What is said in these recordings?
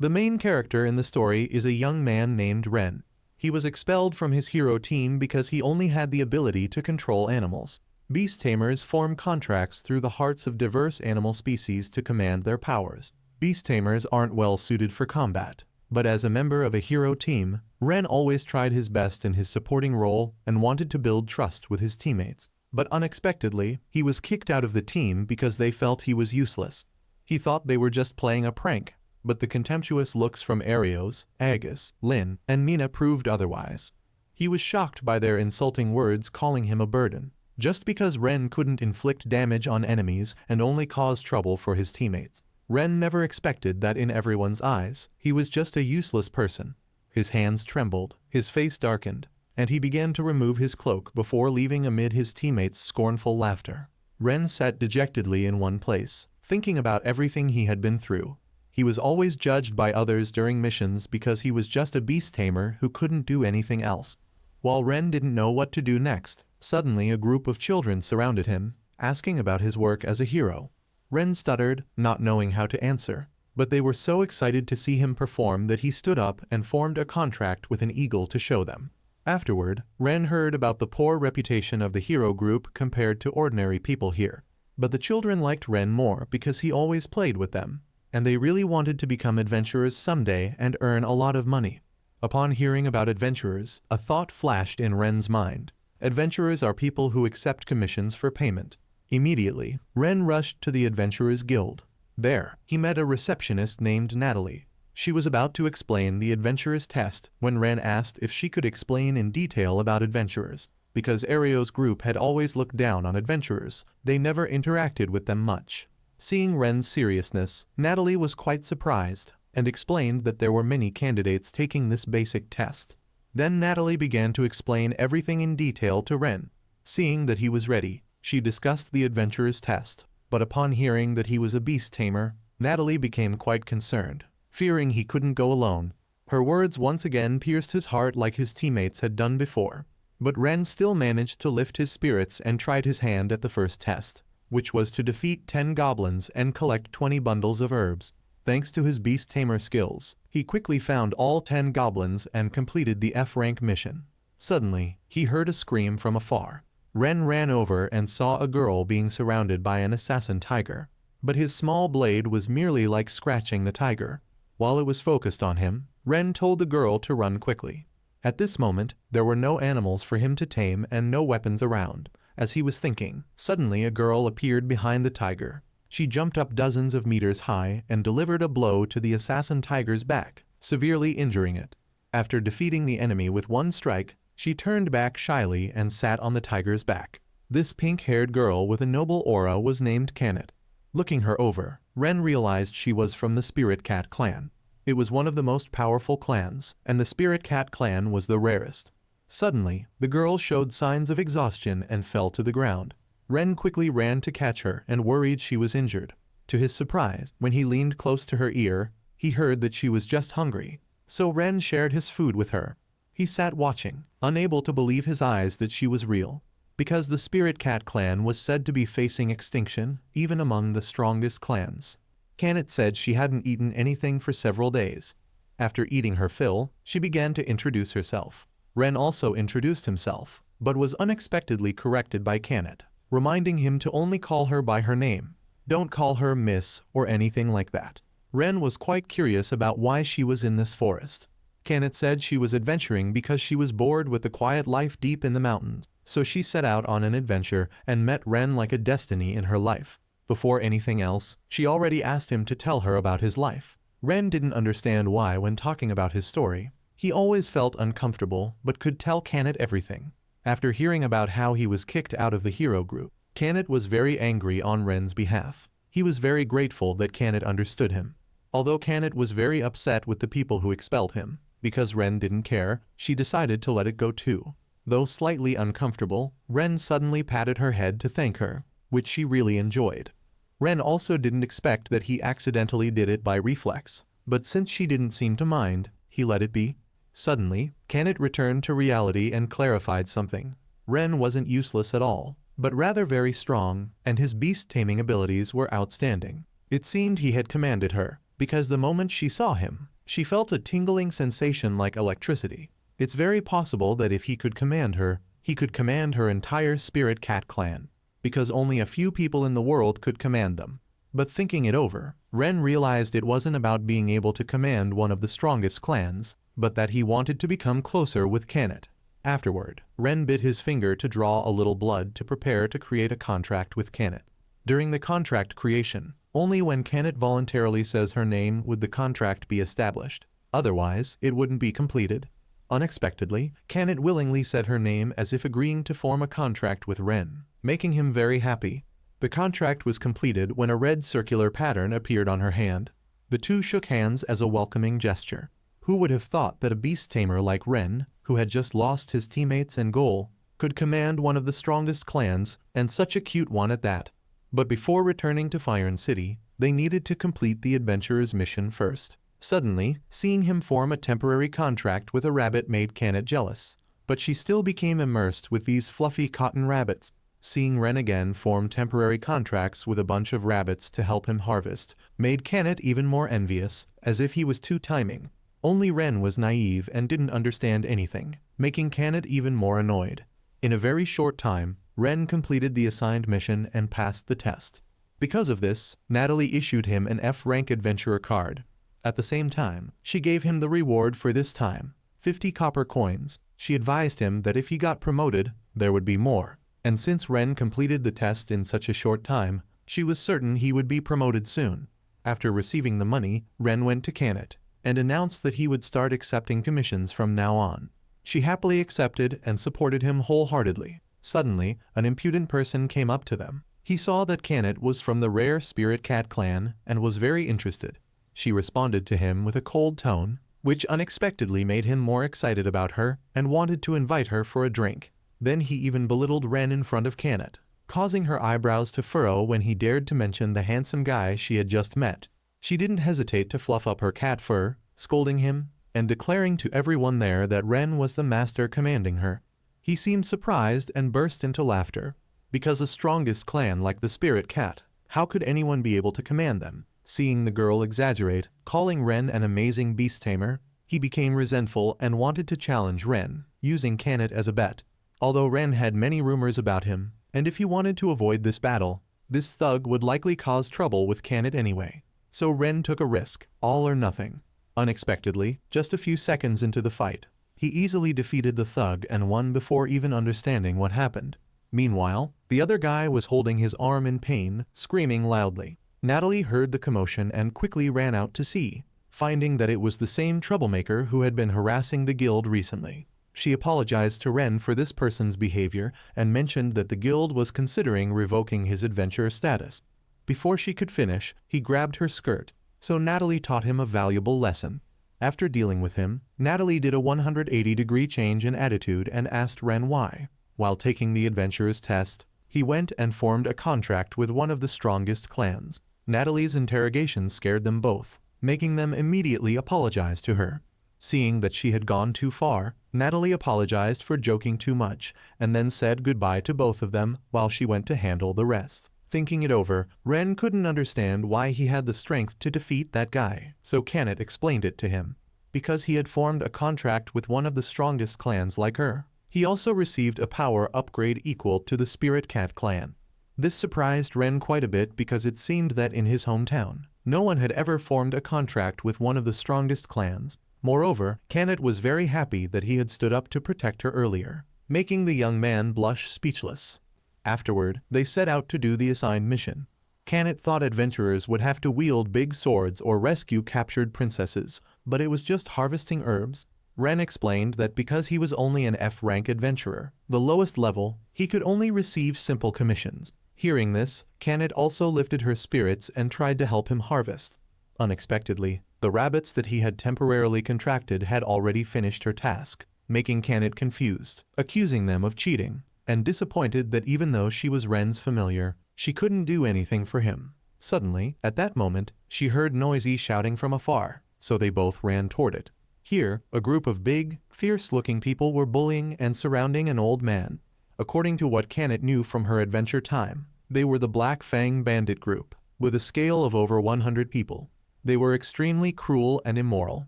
The main character in the story is a young man named Ren. He was expelled from his hero team because he only had the ability to control animals. Beast tamers form contracts through the hearts of diverse animal species to command their powers. Beast tamers aren't well suited for combat, but as a member of a hero team, Ren always tried his best in his supporting role and wanted to build trust with his teammates. But unexpectedly, he was kicked out of the team because they felt he was useless. He thought they were just playing a prank, but the contemptuous looks from Arios, Agus, Lin, and Mina proved otherwise. He was shocked by their insulting words calling him a burden, just because Ren couldn't inflict damage on enemies and only cause trouble for his teammates. Ren never expected that in everyone's eyes, he was just a useless person. His hands trembled, his face darkened, and he began to remove his cloak before leaving amid his teammates' scornful laughter. Ren sat dejectedly in one place, thinking about everything he had been through. He was always judged by others during missions because he was just a beast tamer who couldn't do anything else. While Ren didn't know what to do next, suddenly a group of children surrounded him, asking about his work as a hero. Ren stuttered, not knowing how to answer, but they were so excited to see him perform that he stood up and formed a contract with an eagle to show them. Afterward, Ren heard about the poor reputation of the hero group compared to ordinary people here. But the children liked Ren more because he always played with them, and they really wanted to become adventurers someday and earn a lot of money. Upon hearing about adventurers, a thought flashed in Ren's mind. Adventurers are people who accept commissions for payment. Immediately, Ren rushed to the Adventurers Guild. There, he met a receptionist named Natalie. She was about to explain the adventurer's test when Ren asked if she could explain in detail about adventurers. Because Ario's group had always looked down on adventurers, they never interacted with them much. Seeing Ren's seriousness, Natalie was quite surprised and explained that there were many candidates taking this basic test. Then Natalie began to explain everything in detail to Ren. Seeing that he was ready, she discussed the adventurer's test, but upon hearing that he was a beast tamer, Natalie became quite concerned, fearing he couldn't go alone. Her words once again pierced his heart like his teammates had done before. But Ren still managed to lift his spirits and tried his hand at the first test, which was to defeat 10 goblins and collect 20 bundles of herbs. Thanks to his beast tamer skills, he quickly found all 10 goblins and completed the F-rank mission. Suddenly, he heard a scream from afar. Ren ran over and saw a girl being surrounded by an assassin tiger. But his small blade was merely like scratching the tiger. While it was focused on him, Ren told the girl to run quickly. At this moment, there were no animals for him to tame and no weapons around. As he was thinking, suddenly a girl appeared behind the tiger. She jumped up dozens of meters high and delivered a blow to the assassin tiger's back, severely injuring it. After defeating the enemy with one strike, she turned back shyly and sat on the tiger's back. This pink-haired girl with a noble aura was named Kanet. Looking her over, Ren realized she was from the Spirit Cat clan. It was one of the most powerful clans, and the Spirit Cat clan was the rarest. Suddenly, the girl showed signs of exhaustion and fell to the ground. Ren quickly ran to catch her and worried she was injured. To his surprise, when he leaned close to her ear, he heard that she was just hungry. So Ren shared his food with her. He sat watching, unable to believe his eyes that she was real. Because the Spirit Cat clan was said to be facing extinction, even among the strongest clans. Kanet said she hadn't eaten anything for several days. After eating her fill, she began to introduce herself. Ren also introduced himself, but was unexpectedly corrected by Kanet, reminding him to only call her by her name. Don't call her Miss or anything like that. Ren was quite curious about why she was in this forest. Kanet said she was adventuring because she was bored with the quiet life deep in the mountains, so she set out on an adventure and met Ren like a destiny in her life. Before anything else, she already asked him to tell her about his life. Ren didn't understand why when talking about his story. He always felt uncomfortable but could tell Kanet everything. After hearing about how he was kicked out of the hero group, Kanet was very angry on Ren's behalf. He was very grateful that Kanet understood him. Although Kanet was very upset with the people who expelled him, because Ren didn't care, she decided to let it go too. Though slightly uncomfortable, Ren suddenly patted her head to thank her, which she really enjoyed. Ren also didn't expect that he accidentally did it by reflex, but since she didn't seem to mind, he let it be. Suddenly, Kanet returned to reality and clarified something. Ren wasn't useless at all, but rather very strong, and his beast-taming abilities were outstanding. It seemed he had commanded her, because the moment she saw him, she felt a tingling sensation like electricity. It's very possible that if he could command her, he could command her entire spirit cat clan, because only a few people in the world could command them. But thinking it over, Ren realized it wasn't about being able to command one of the strongest clans, but that he wanted to become closer with Tamed. Afterward, Ren bit his finger to draw a little blood to prepare to create a contract with Tamed. During the contract creation, only when Tamed voluntarily says her name would the contract be established. Otherwise, it wouldn't be completed. Unexpectedly, Tamed willingly said her name as if agreeing to form a contract with Ren, making him very happy. The contract was completed when a red circular pattern appeared on her hand. The two shook hands as a welcoming gesture. Who would have thought that a beast tamer like Ren, who had just lost his teammates and goal, could command one of the strongest clans, and such a cute one at that? But before returning to Fire City, they needed to complete the adventurer's mission first. Suddenly, seeing him form a temporary contract with a rabbit made Tamed jealous. But she still became immersed with these fluffy cotton rabbits. Seeing Ren again form temporary contracts with a bunch of rabbits to help him harvest, made Tamed even more envious, as if he was too timing. Only Ren was naive and didn't understand anything, making Tamed even more annoyed. In a very short time, Ren completed the assigned mission and passed the test. Because of this, Natalie issued him an F-rank adventurer card. At the same time, she gave him the reward for this time, 50 copper coins. She advised him that if he got promoted, there would be more. And since Ren completed the test in such a short time, she was certain he would be promoted soon. After receiving the money, Ren went to Tamed and announced that he would start accepting commissions from now on. She happily accepted and supported him wholeheartedly. Suddenly, an impudent person came up to them. He saw that Tamed was from the rare Spirit Cat clan and was very interested. She responded to him with a cold tone, which unexpectedly made him more excited about her and wanted to invite her for a drink. Then he even belittled Ren in front of Tamed, causing her eyebrows to furrow when he dared to mention the handsome guy she had just met. She didn't hesitate to fluff up her cat fur, scolding him, and declaring to everyone there that Ren was the master commanding her. He seemed surprised and burst into laughter. Because the strongest clan like the Spirit Cat, how could anyone be able to command them? Seeing the girl exaggerate, calling Ren an amazing beast tamer, he became resentful and wanted to challenge Ren, using Tamed as a bet. Although Ren had many rumors about him, and if he wanted to avoid this battle, this thug would likely cause trouble with Tamed anyway. So Ren took a risk, all or nothing. Unexpectedly, just a few seconds into the fight, he easily defeated the thug and won before even understanding what happened. Meanwhile, the other guy was holding his arm in pain, screaming loudly. Natalie heard the commotion and quickly ran out to see, finding that it was the same troublemaker who had been harassing the guild recently. She apologized to Ren for this person's behavior and mentioned that the guild was considering revoking his adventurer status. Before she could finish, he grabbed her skirt, so Natalie taught him a valuable lesson. After dealing with him, Natalie did a 180-degree change in attitude and asked Ren why. While taking the adventurer's test, he went and formed a contract with one of the strongest clans. Natalie's interrogation scared them both, making them immediately apologize to her. Seeing that she had gone too far, Natalie apologized for joking too much and then said goodbye to both of them while she went to handle the rest. Thinking it over, Ren couldn't understand why he had the strength to defeat that guy, so Tamed explained it to him. Because he had formed a contract with one of the strongest clans like her. He also received a power upgrade equal to the Spirit Cat clan. This surprised Ren quite a bit because it seemed that in his hometown, no one had ever formed a contract with one of the strongest clans. Moreover, Tamed was very happy that he had stood up to protect her earlier, making the young man blush speechless. Afterward, they set out to do the assigned mission. Tamed thought adventurers would have to wield big swords or rescue captured princesses, but it was just harvesting herbs. Ren explained that because he was only an F-rank adventurer, the lowest level, he could only receive simple commissions. Hearing this, Tamed also lifted her spirits and tried to help him harvest. Unexpectedly, the rabbits that he had temporarily contracted had already finished her task, making Tamed confused, accusing them of cheating, and disappointed that even though she was Ren's familiar, she couldn't do anything for him. Suddenly, at that moment, she heard noisy shouting from afar, so they both ran toward it. Here, a group of big, fierce-looking people were bullying and surrounding an old man. According to what Tamed knew from her adventure time, they were the Black Fang Bandit group, with a scale of over 100 people. They were extremely cruel and immoral,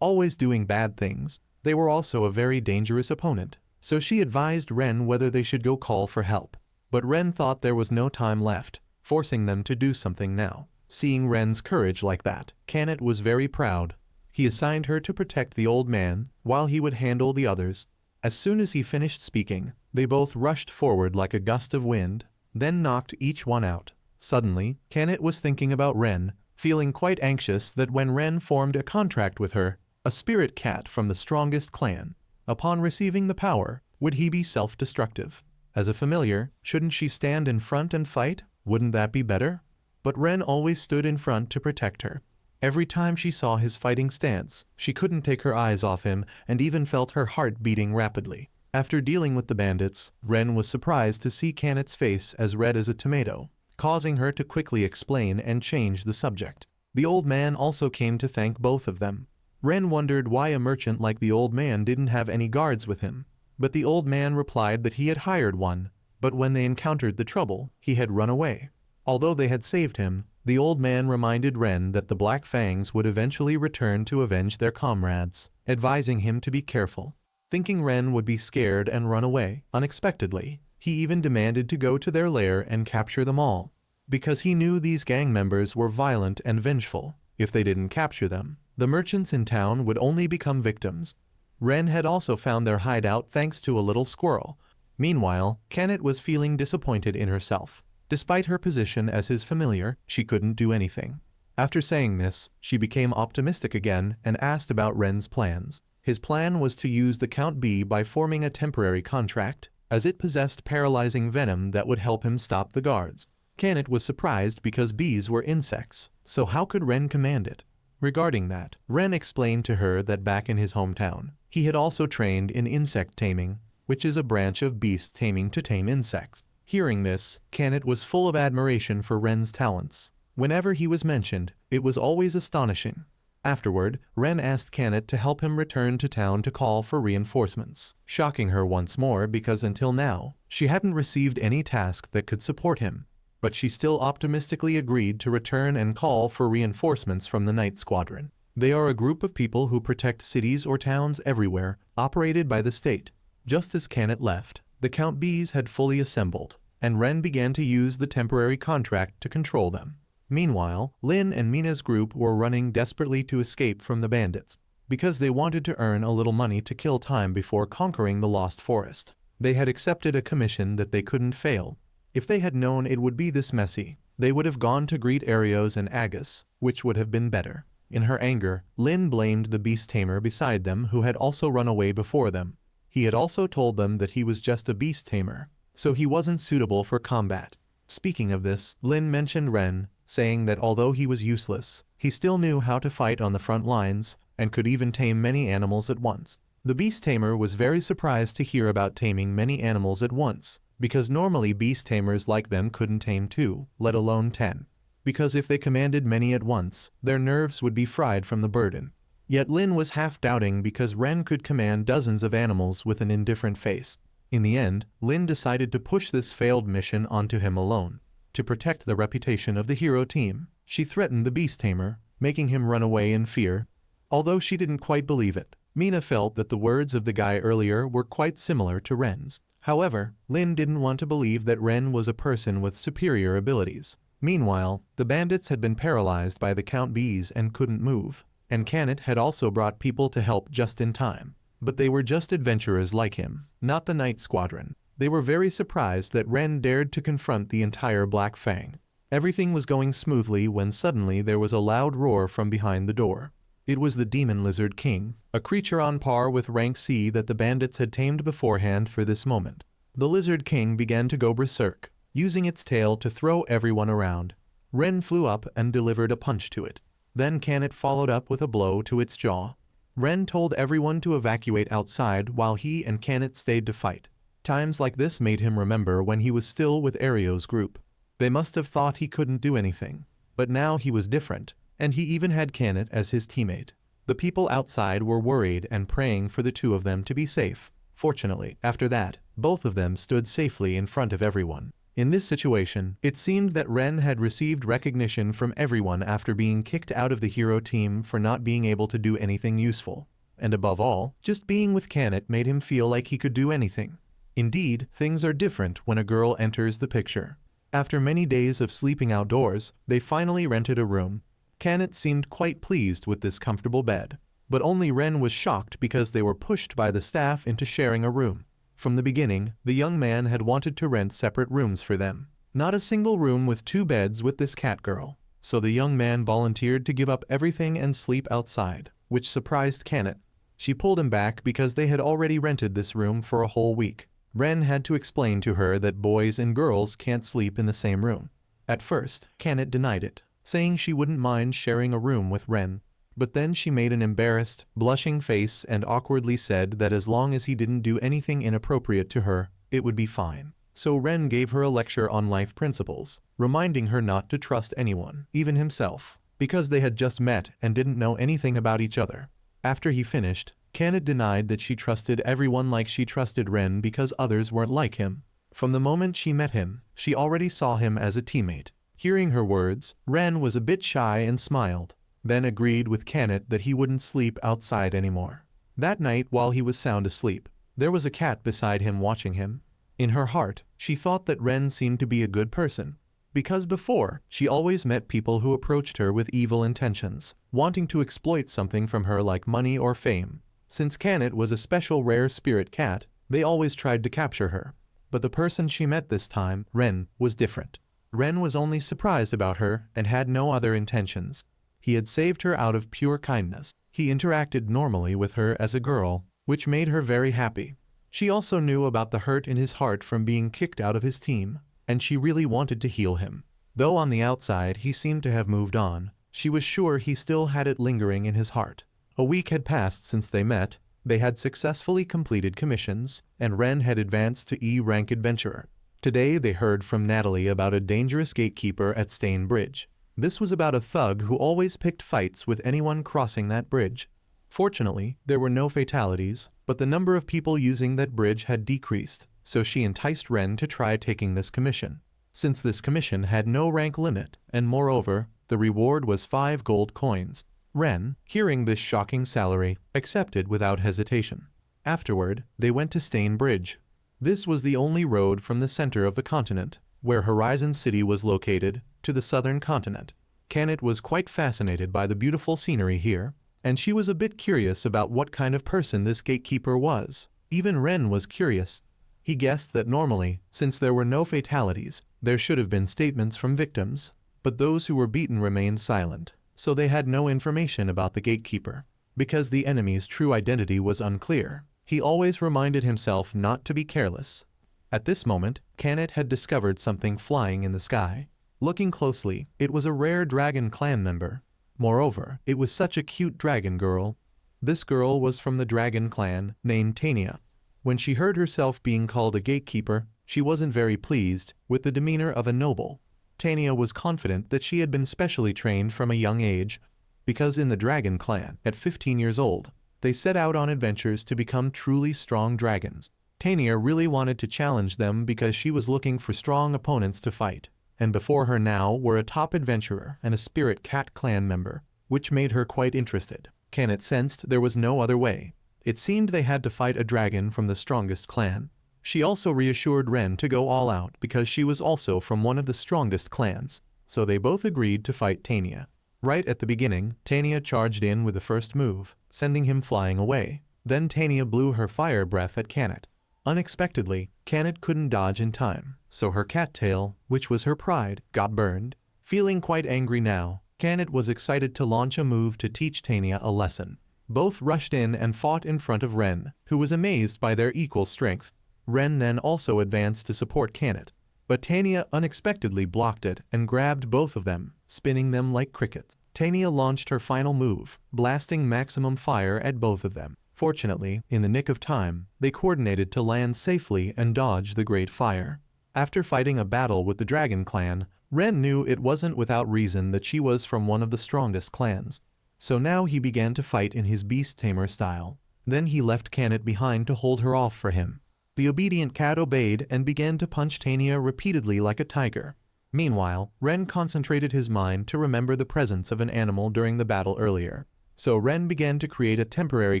always doing bad things. They were also a very dangerous opponent, so she advised Ren whether they should go call for help. But Ren thought there was no time left, forcing them to do something now. Seeing Ren's courage like that, Kanet was very proud. He assigned her to protect the old man, while he would handle the others. As soon as he finished speaking, they both rushed forward like a gust of wind, then knocked each one out. Suddenly, Kanet was thinking about Ren, feeling quite anxious that when Ren formed a contract with her, a spirit cat from the strongest clan, upon receiving the power, would he be self-destructive? As a familiar, shouldn't she stand in front and fight? Wouldn't that be better? But Ren always stood in front to protect her. Every time she saw his fighting stance, she couldn't take her eyes off him and even felt her heart beating rapidly. After dealing with the bandits, Ren was surprised to see Kanet's face as red as a tomato, causing her to quickly explain and change the subject. The old man also came to thank both of them. Ren wondered why a merchant like the old man didn't have any guards with him, but the old man replied that he had hired one, but when they encountered the trouble, he had run away. Although they had saved him, the old man reminded Ren that the Black Fangs would eventually return to avenge their comrades, advising him to be careful. Thinking Ren would be scared and run away, unexpectedly, he even demanded to go to their lair and capture them all, because he knew these gang members were violent and vengeful. If they didn't capture them, the merchants in town would only become victims. Ren had also found their hideout thanks to a little squirrel. Meanwhile, Kanet was feeling disappointed in herself. Despite her position as his familiar, she couldn't do anything. After saying this, she became optimistic again and asked about Ren's plans. His plan was to use the Count Bee by forming a temporary contract, as it possessed paralyzing venom that would help him stop the guards. Kanet was surprised because bees were insects, so how could Ren command it? Regarding that, Ren explained to her that back in his hometown, he had also trained in insect taming, which is a branch of beast taming to tame insects. Hearing this, Kanet was full of admiration for Ren's talents. Whenever he was mentioned, it was always astonishing. Afterward, Ren asked Kanet to help him return to town to call for reinforcements, shocking her once more because until now, she hadn't received any task that could support him. But she still optimistically agreed to return and call for reinforcements from the Night Squadron. They are a group of people who protect cities or towns everywhere, operated by the state. Just as Kanet left, the Count Bees had fully assembled, and Ren began to use the temporary contract to control them. Meanwhile, Lin and Mina's group were running desperately to escape from the bandits, because they wanted to earn a little money to kill time before conquering the Lost Forest. They had accepted a commission that they couldn't fail. If they had known it would be this messy, they would have gone to greet Arios and Agus, which would have been better. In her anger, Lin blamed the beast tamer beside them who had also run away before them. He had also told them that he was just a beast tamer, so he wasn't suitable for combat. Speaking of this, Lin mentioned Ren, saying that although he was useless, he still knew how to fight on the front lines, and could even tame many animals at once. The beast tamer was very surprised to hear about taming many animals at once, because normally beast tamers like them couldn't tame 2, let alone 10. Because if they commanded many at once, their nerves would be fried from the burden. Yet Lin was half doubting because Ren could command dozens of animals with an indifferent face. In the end, Lin decided to push this failed mission onto him alone. To protect the reputation of the hero team, she threatened the beast tamer, making him run away in fear. Although she didn't quite believe it, Mina felt that the words of the guy earlier were quite similar to Ren's. However, Lin didn't want to believe that Ren was a person with superior abilities. Meanwhile, the bandits had been paralyzed by the Count Bees and couldn't move, and Kanet had also brought people to help just in time. But they were just adventurers like him, not the Night Squadron. They were very surprised that Ren dared to confront the entire Black Fang. Everything was going smoothly when suddenly there was a loud roar from behind the door. It was the Demon Lizard King, a creature on par with rank C that the bandits had tamed beforehand for this moment. The Lizard King began to go berserk, using its tail to throw everyone around. Ren flew up and delivered a punch to it. Then Kanet followed up with a blow to its jaw. Ren told everyone to evacuate outside while he and Kanet stayed to fight. Times like this made him remember when he was still with Arios' group. They must have thought he couldn't do anything. But now he was different, and he even had Kanet as his teammate. The people outside were worried and praying for the two of them to be safe. Fortunately, after that, both of them stood safely in front of everyone. In this situation, it seemed that Ren had received recognition from everyone after being kicked out of the hero team for not being able to do anything useful. And above all, just being with Kanet made him feel like he could do anything. Indeed, things are different when a girl enters the picture. After many days of sleeping outdoors, they finally rented a room. Kanet seemed quite pleased with this comfortable bed. But only Ren was shocked because they were pushed by the staff into sharing a room. From the beginning, the young man had wanted to rent separate rooms for them. Not a single room with 2 beds with this cat girl. So the young man volunteered to give up everything and sleep outside, which surprised Kanet. She pulled him back because they had already rented this room for a whole week. Ren had to explain to her that boys and girls can't sleep in the same room. At first, Kanet denied it, saying she wouldn't mind sharing a room with Ren. But then she made an embarrassed, blushing face and awkwardly said that as long as he didn't do anything inappropriate to her, it would be fine. So Ren gave her a lecture on life principles, reminding her not to trust anyone, even himself, because they had just met and didn't know anything about each other. After he finished, Kanet denied that she trusted everyone like she trusted Ren because others weren't like him. From the moment she met him, she already saw him as a teammate. Hearing her words, Ren was a bit shy and smiled, then agreed with Kanet that he wouldn't sleep outside anymore. That night, while he was sound asleep, there was a cat beside him watching him. In her heart, she thought that Ren seemed to be a good person, because before, she always met people who approached her with evil intentions, wanting to exploit something from her like money or fame. Since Kanet was a special rare spirit cat, they always tried to capture her. But the person she met this time, Ren, was different. Ren was only surprised about her and had no other intentions. He had saved her out of pure kindness. He interacted normally with her as a girl, which made her very happy. She also knew about the hurt in his heart from being kicked out of his team, and she really wanted to heal him. Though on the outside he seemed to have moved on, she was sure he still had it lingering in his heart. A week had passed since they met. They had successfully completed commissions, and Ren had advanced to E-rank adventurer. Today they heard from Natalie about a dangerous gatekeeper at Stain Bridge. This was about a thug who always picked fights with anyone crossing that bridge. Fortunately, there were no fatalities, but the number of people using that bridge had decreased, so she enticed Ren to try taking this commission. Since this commission had no rank limit, and moreover, the reward was 5 gold coins, Ren, hearing this shocking salary, accepted without hesitation. Afterward, they went to Stain Bridge. This was the only road from the center of the continent, where Horizon City was located, to the southern continent. Kanet was quite fascinated by the beautiful scenery here, and she was a bit curious about what kind of person this gatekeeper was. Even Ren was curious. He guessed that normally, since there were no fatalities, there should have been statements from victims, but those who were beaten remained silent, so they had no information about the gatekeeper. Because the enemy's true identity was unclear, he always reminded himself not to be careless. At this moment, Kanet had discovered something flying in the sky. Looking closely, it was a rare dragon clan member. Moreover, it was such a cute dragon girl. This girl was from the dragon clan, named Tamer. When she heard herself being called a gatekeeper, she wasn't very pleased, with the demeanor of a noble. Tamer was confident that she had been specially trained from a young age, because in the dragon clan, at 15 years old, they set out on adventures to become truly strong dragons. Tamer really wanted to challenge them because she was looking for strong opponents to fight. And before her now were a top adventurer and a spirit cat clan member, which made her quite interested. Kanet sensed there was no other way. It seemed they had to fight a dragon from the strongest clan. She also reassured Ren to go all out because she was also from one of the strongest clans, so they both agreed to fight Tamer. Right at the beginning, Tamer charged in with the first move, sending him flying away. Then Tamer blew her fire breath at Kanet. Unexpectedly, Kanet couldn't dodge in time, so her cattail, which was her pride, got burned. Feeling quite angry now, Kanet was excited to launch a move to teach Tamer a lesson. Both rushed in and fought in front of Ren, who was amazed by their equal strength. Ren then also advanced to support Kanet, but Tamer unexpectedly blocked it and grabbed both of them, spinning them like crickets. Tamer launched her final move, blasting maximum fire at both of them. Fortunately, in the nick of time, they coordinated to land safely and dodge the great fire. After fighting a battle with the Dragon Clan, Ren knew it wasn't without reason that she was from one of the strongest clans. So now he began to fight in his beast tamer style. Then he left Kanet behind to hold her off for him. The obedient cat obeyed and began to punch Tamer repeatedly like a tiger. Meanwhile, Ren concentrated his mind to remember the presence of an animal during the battle earlier. So Ren began to create a temporary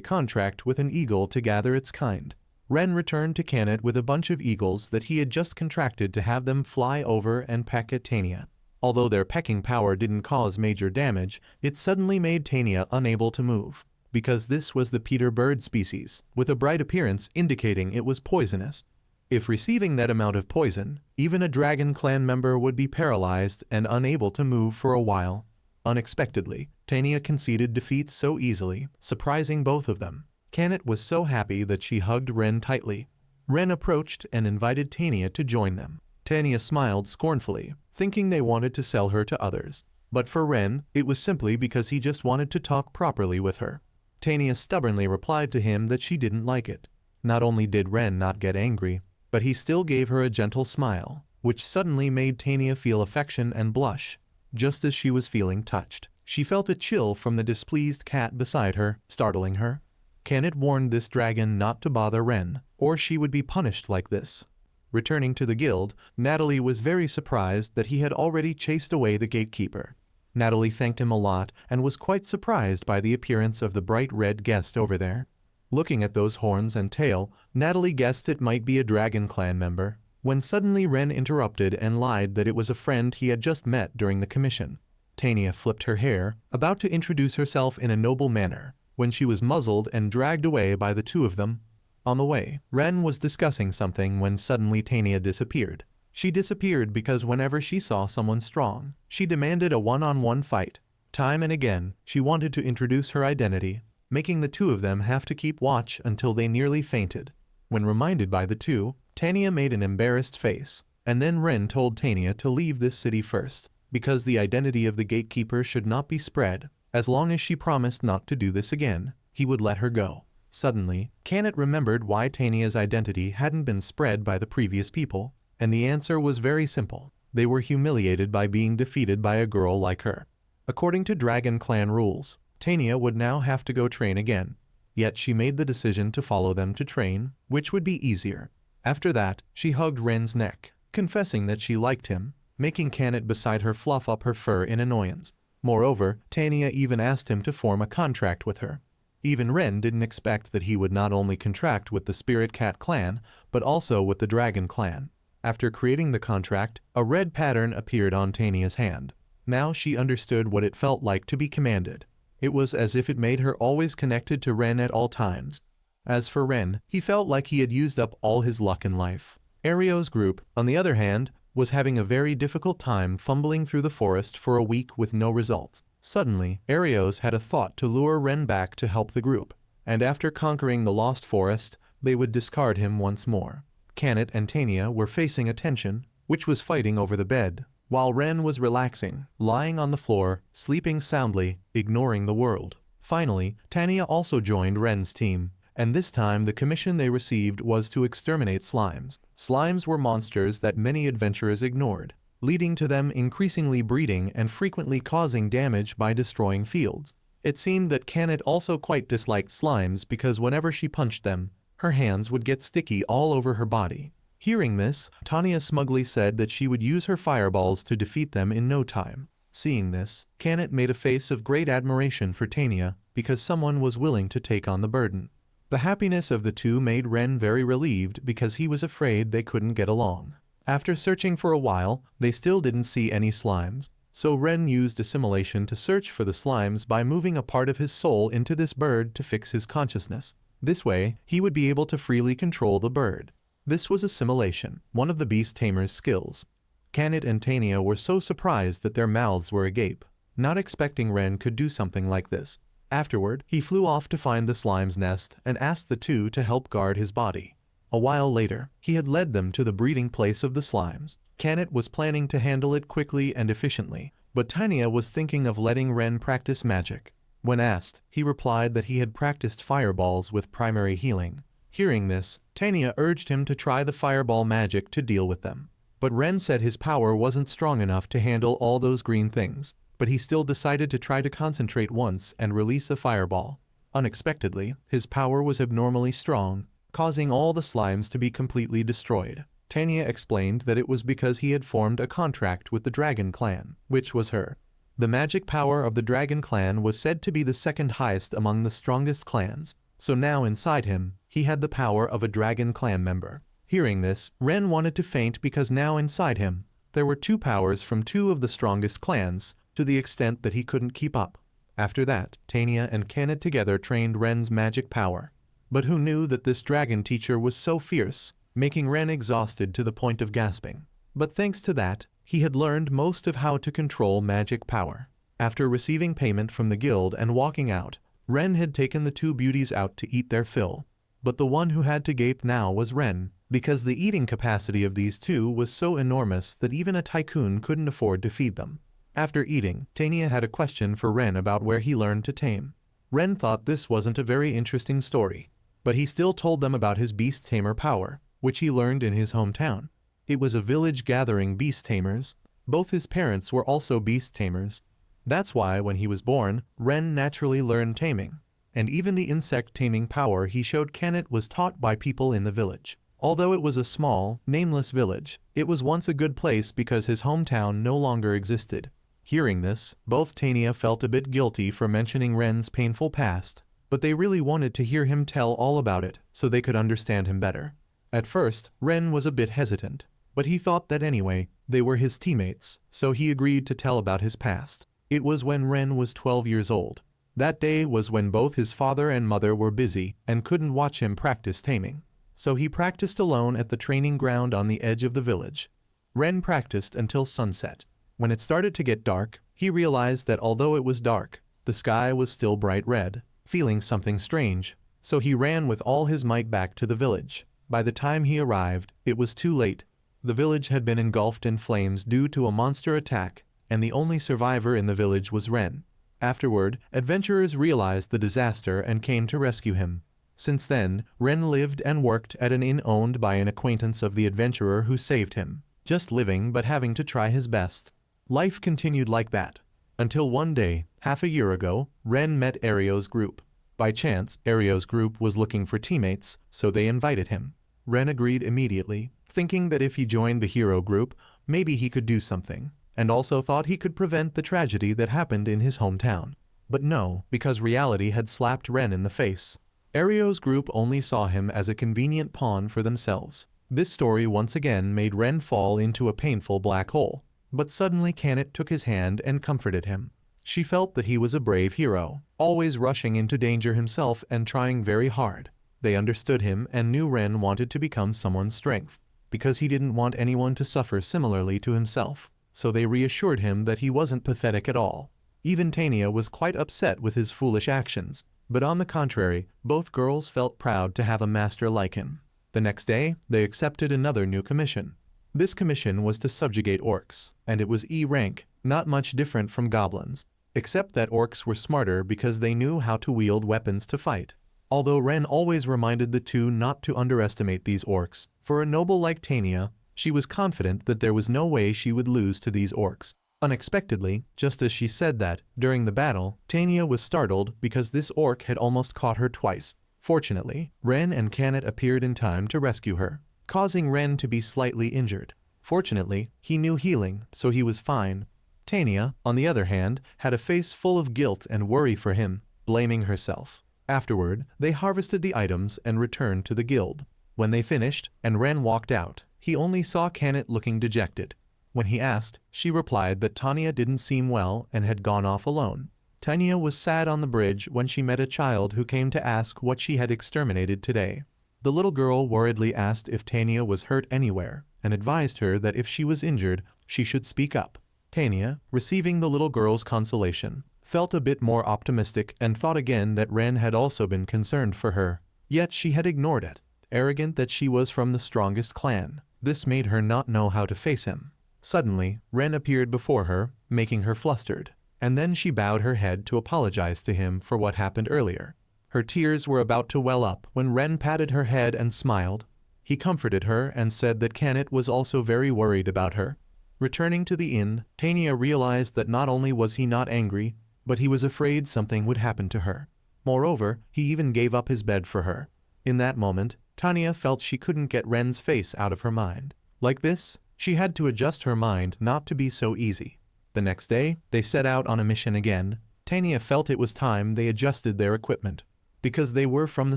contract with an eagle to gather its kind. Ren returned to Kanet with a bunch of eagles that he had just contracted to have them fly over and peck at Tanya. Although their pecking power didn't cause major damage, it suddenly made Tanya unable to move. Because this was the Peter bird species, with a bright appearance indicating it was poisonous. If receiving that amount of poison, even a Dragon Clan member would be paralyzed and unable to move for a while. Unexpectedly, Tanya conceded defeat so easily, surprising both of them. Kanet was so happy that she hugged Ren tightly. Ren approached and invited Tanya to join them. Tanya smiled scornfully, thinking they wanted to sell her to others. But for Ren, it was simply because he just wanted to talk properly with her. Tanya stubbornly replied to him that she didn't like it. Not only did Ren not get angry, but he still gave her a gentle smile, which suddenly made Tanya feel affection and blush. Just as she was feeling touched, she felt a chill from the displeased cat beside her, startling her. Kanet warned this dragon not to bother Ren, or she would be punished like this. Returning to the guild, Natalie was very surprised that he had already chased away the gatekeeper. Natalie thanked him a lot and was quite surprised by the appearance of the bright red guest over there. Looking at those horns and tail, Natalie guessed it might be a Dragon Clan member, when suddenly Ren interrupted and lied that it was a friend he had just met during the commission. Tanya flipped her hair, about to introduce herself in a noble manner, when she was muzzled and dragged away by the two of them. On the way, Ren was discussing something when suddenly Tanya disappeared. She disappeared because whenever she saw someone strong, she demanded a one-on-one fight. Time and again, she wanted to introduce her identity, making the two of them have to keep watch until they nearly fainted. When reminded by the two, Tanya made an embarrassed face, and then Ren told Tanya to leave this city first, because the identity of the gatekeeper should not be spread. As long as she promised not to do this again, he would let her go. Suddenly, Kanet remembered why Tanya's identity hadn't been spread by the previous people, and the answer was very simple. They were humiliated by being defeated by a girl like her. According to Dragon Clan rules, Tanya would now have to go train again. Yet she made the decision to follow them to train, which would be easier. After that, she hugged Ren's neck, confessing that she liked him, making Kanet beside her fluff up her fur in annoyance. Moreover, Tanya even asked him to form a contract with her. Even Ren didn't expect that he would not only contract with the Spirit Cat clan, but also with the Dragon Clan. After creating the contract, a red pattern appeared on Tanya's hand. Now she understood what it felt like to be commanded. It was as if it made her always connected to Ren at all times. As for Ren, he felt like he had used up all his luck in life. Ario's group, on the other hand, was having a very difficult time fumbling through the forest for a week with no results. Suddenly, Arios had a thought to lure Ren back to help the group, and after conquering the lost forest, they would discard him once more. Kanet and Tanya were facing a tension, which was fighting over the bed, while Ren was relaxing, lying on the floor, sleeping soundly, ignoring the world. Finally, Tanya also joined Ren's team, and this time the commission they received was to exterminate slimes. Slimes were monsters that many adventurers ignored, leading to them increasingly breeding and frequently causing damage by destroying fields. It seemed that Kanet also quite disliked slimes because whenever she punched them, her hands would get sticky all over her body. Hearing this, Tanya smugly said that she would use her fireballs to defeat them in no time. Seeing this, Kanet made a face of great admiration for Tanya because someone was willing to take on the burden. The happiness of the two made Ren very relieved because he was afraid they couldn't get along. After searching for a while, they still didn't see any slimes, so Ren used assimilation to search for the slimes by moving a part of his soul into this bird to fix his consciousness. This way, he would be able to freely control the bird. This was assimilation, one of the beast tamer's skills. Kanet and Tanya were so surprised that their mouths were agape, not expecting Ren could do something like this. Afterward, he flew off to find the slime's nest and asked the two to help guard his body. A while later, he had led them to the breeding place of the slimes. Kanet was planning to handle it quickly and efficiently, but Tanya was thinking of letting Ren practice magic. When asked, he replied that he had practiced fireballs with primary healing. Hearing this, Tanya urged him to try the fireball magic to deal with them. But Ren said his power wasn't strong enough to handle all those green things, but he still decided to try to concentrate once and release a fireball. Unexpectedly, his power was abnormally strong. causing all the slimes to be completely destroyed. Tanya explained that it was because he had formed a contract with the Dragon Clan, which was her. The magic power of the Dragon Clan was said to be the second highest among the strongest clans, so now inside him, he had the power of a Dragon Clan member. Hearing this, Ren wanted to faint because now inside him, there were 2 powers from 2 of the strongest clans, to the extent that he couldn't keep up. After that, Tanya and Kaned together trained Ren's magic power. But who knew that this dragon teacher was so fierce, making Ren exhausted to the point of gasping. But thanks to that, he had learned most of how to control magic power. After receiving payment from the guild and walking out, Ren had taken the 2 beauties out to eat their fill. But the one who had to gape now was Ren, because the eating capacity of these 2 was so enormous that even a tycoon couldn't afford to feed them. After eating, Tanya had a question for Ren about where he learned to tame. Ren thought this wasn't a very interesting story, but he still told them about his beast tamer power, which he learned in his hometown. It was a village gathering beast tamers. Both his parents were also beast tamers. That's why when he was born, Ren naturally learned taming, and even the insect taming power he showed Kaned was taught by people in the village. Although it was a small, nameless village, it was once a good place because his hometown no longer existed. Hearing this, both Tanya felt a bit guilty for mentioning Ren's painful past, but they really wanted to hear him tell all about it so they could understand him better. At first, Ren was a bit hesitant, but he thought that anyway, they were his teammates, so he agreed to tell about his past. It was when Ren was 12 years old. That day was when both his father and mother were busy and couldn't watch him practice taming. So he practiced alone at the training ground on the edge of the village. Ren practiced until sunset. When it started to get dark, he realized that although it was dark, the sky was still bright red. Feeling something strange, so he ran with all his might back to the village. By the time he arrived, it was too late. The village had been engulfed in flames due to a monster attack, and the only survivor in the village was Ren. Afterward, adventurers realized the disaster and came to rescue him. Since then, Ren lived and worked at an inn owned by an acquaintance of the adventurer who saved him, just living but having to try his best. Life continued like that. Until one day, half a year ago, Ren met Ario's group. By chance, Ario's group was looking for teammates, so they invited him. Ren agreed immediately, thinking that if he joined the hero group, maybe he could do something, and also thought he could prevent the tragedy that happened in his hometown. But no, because reality had slapped Ren in the face. Ario's group only saw him as a convenient pawn for themselves. This story once again made Ren fall into a painful black hole. But suddenly Kaned took his hand and comforted him. She felt that he was a brave hero, always rushing into danger himself and trying very hard. They understood him and knew Ren wanted to become someone's strength, because he didn't want anyone to suffer similarly to himself, so they reassured him that he wasn't pathetic at all. Even Tanya was quite upset with his foolish actions, but on the contrary, both girls felt proud to have a master like him. The next day, they accepted another new commission. This commission was to subjugate orcs, and it was E rank, not much different from goblins, except that orcs were smarter because they knew how to wield weapons to fight. Although Ren always reminded the 2 not to underestimate these orcs, for a noble like Tanya, she was confident that there was no way she would lose to these orcs. Unexpectedly, just as she said that, during the battle, Tanya was startled because this orc had almost caught her twice. Fortunately, Ren and Kaned appeared in time to rescue her, causing Ren to be slightly injured. Fortunately, he knew healing, so he was fine. Tanya, on the other hand, had a face full of guilt and worry for him, blaming herself. Afterward, they harvested the items and returned to the guild. When they finished, and Ren walked out, he only saw Kaned looking dejected. When he asked, she replied that Tanya didn't seem well and had gone off alone. Tanya was sad on the bridge when she met a child who came to ask what she had exterminated today. The little girl worriedly asked if Tanya was hurt anywhere, and advised her that if she was injured, she should speak up. Tanya, receiving the little girl's consolation, felt a bit more optimistic and thought again that Ren had also been concerned for her. Yet she had ignored it, arrogant that she was from the strongest clan. This made her not know how to face him. Suddenly, Ren appeared before her, making her flustered, and then she bowed her head to apologize to him for what happened earlier. Her tears were about to well up when Ren patted her head and smiled. He comforted her and said that Kaned was also very worried about her. Returning to the inn, Tanya realized that not only was he not angry, but he was afraid something would happen to her. Moreover, he even gave up his bed for her. In that moment, Tanya felt she couldn't get Ren's face out of her mind. Like this, she had to adjust her mind not to be so easy. The next day, they set out on a mission again. Tanya felt it was time they adjusted their equipment. Because they were from the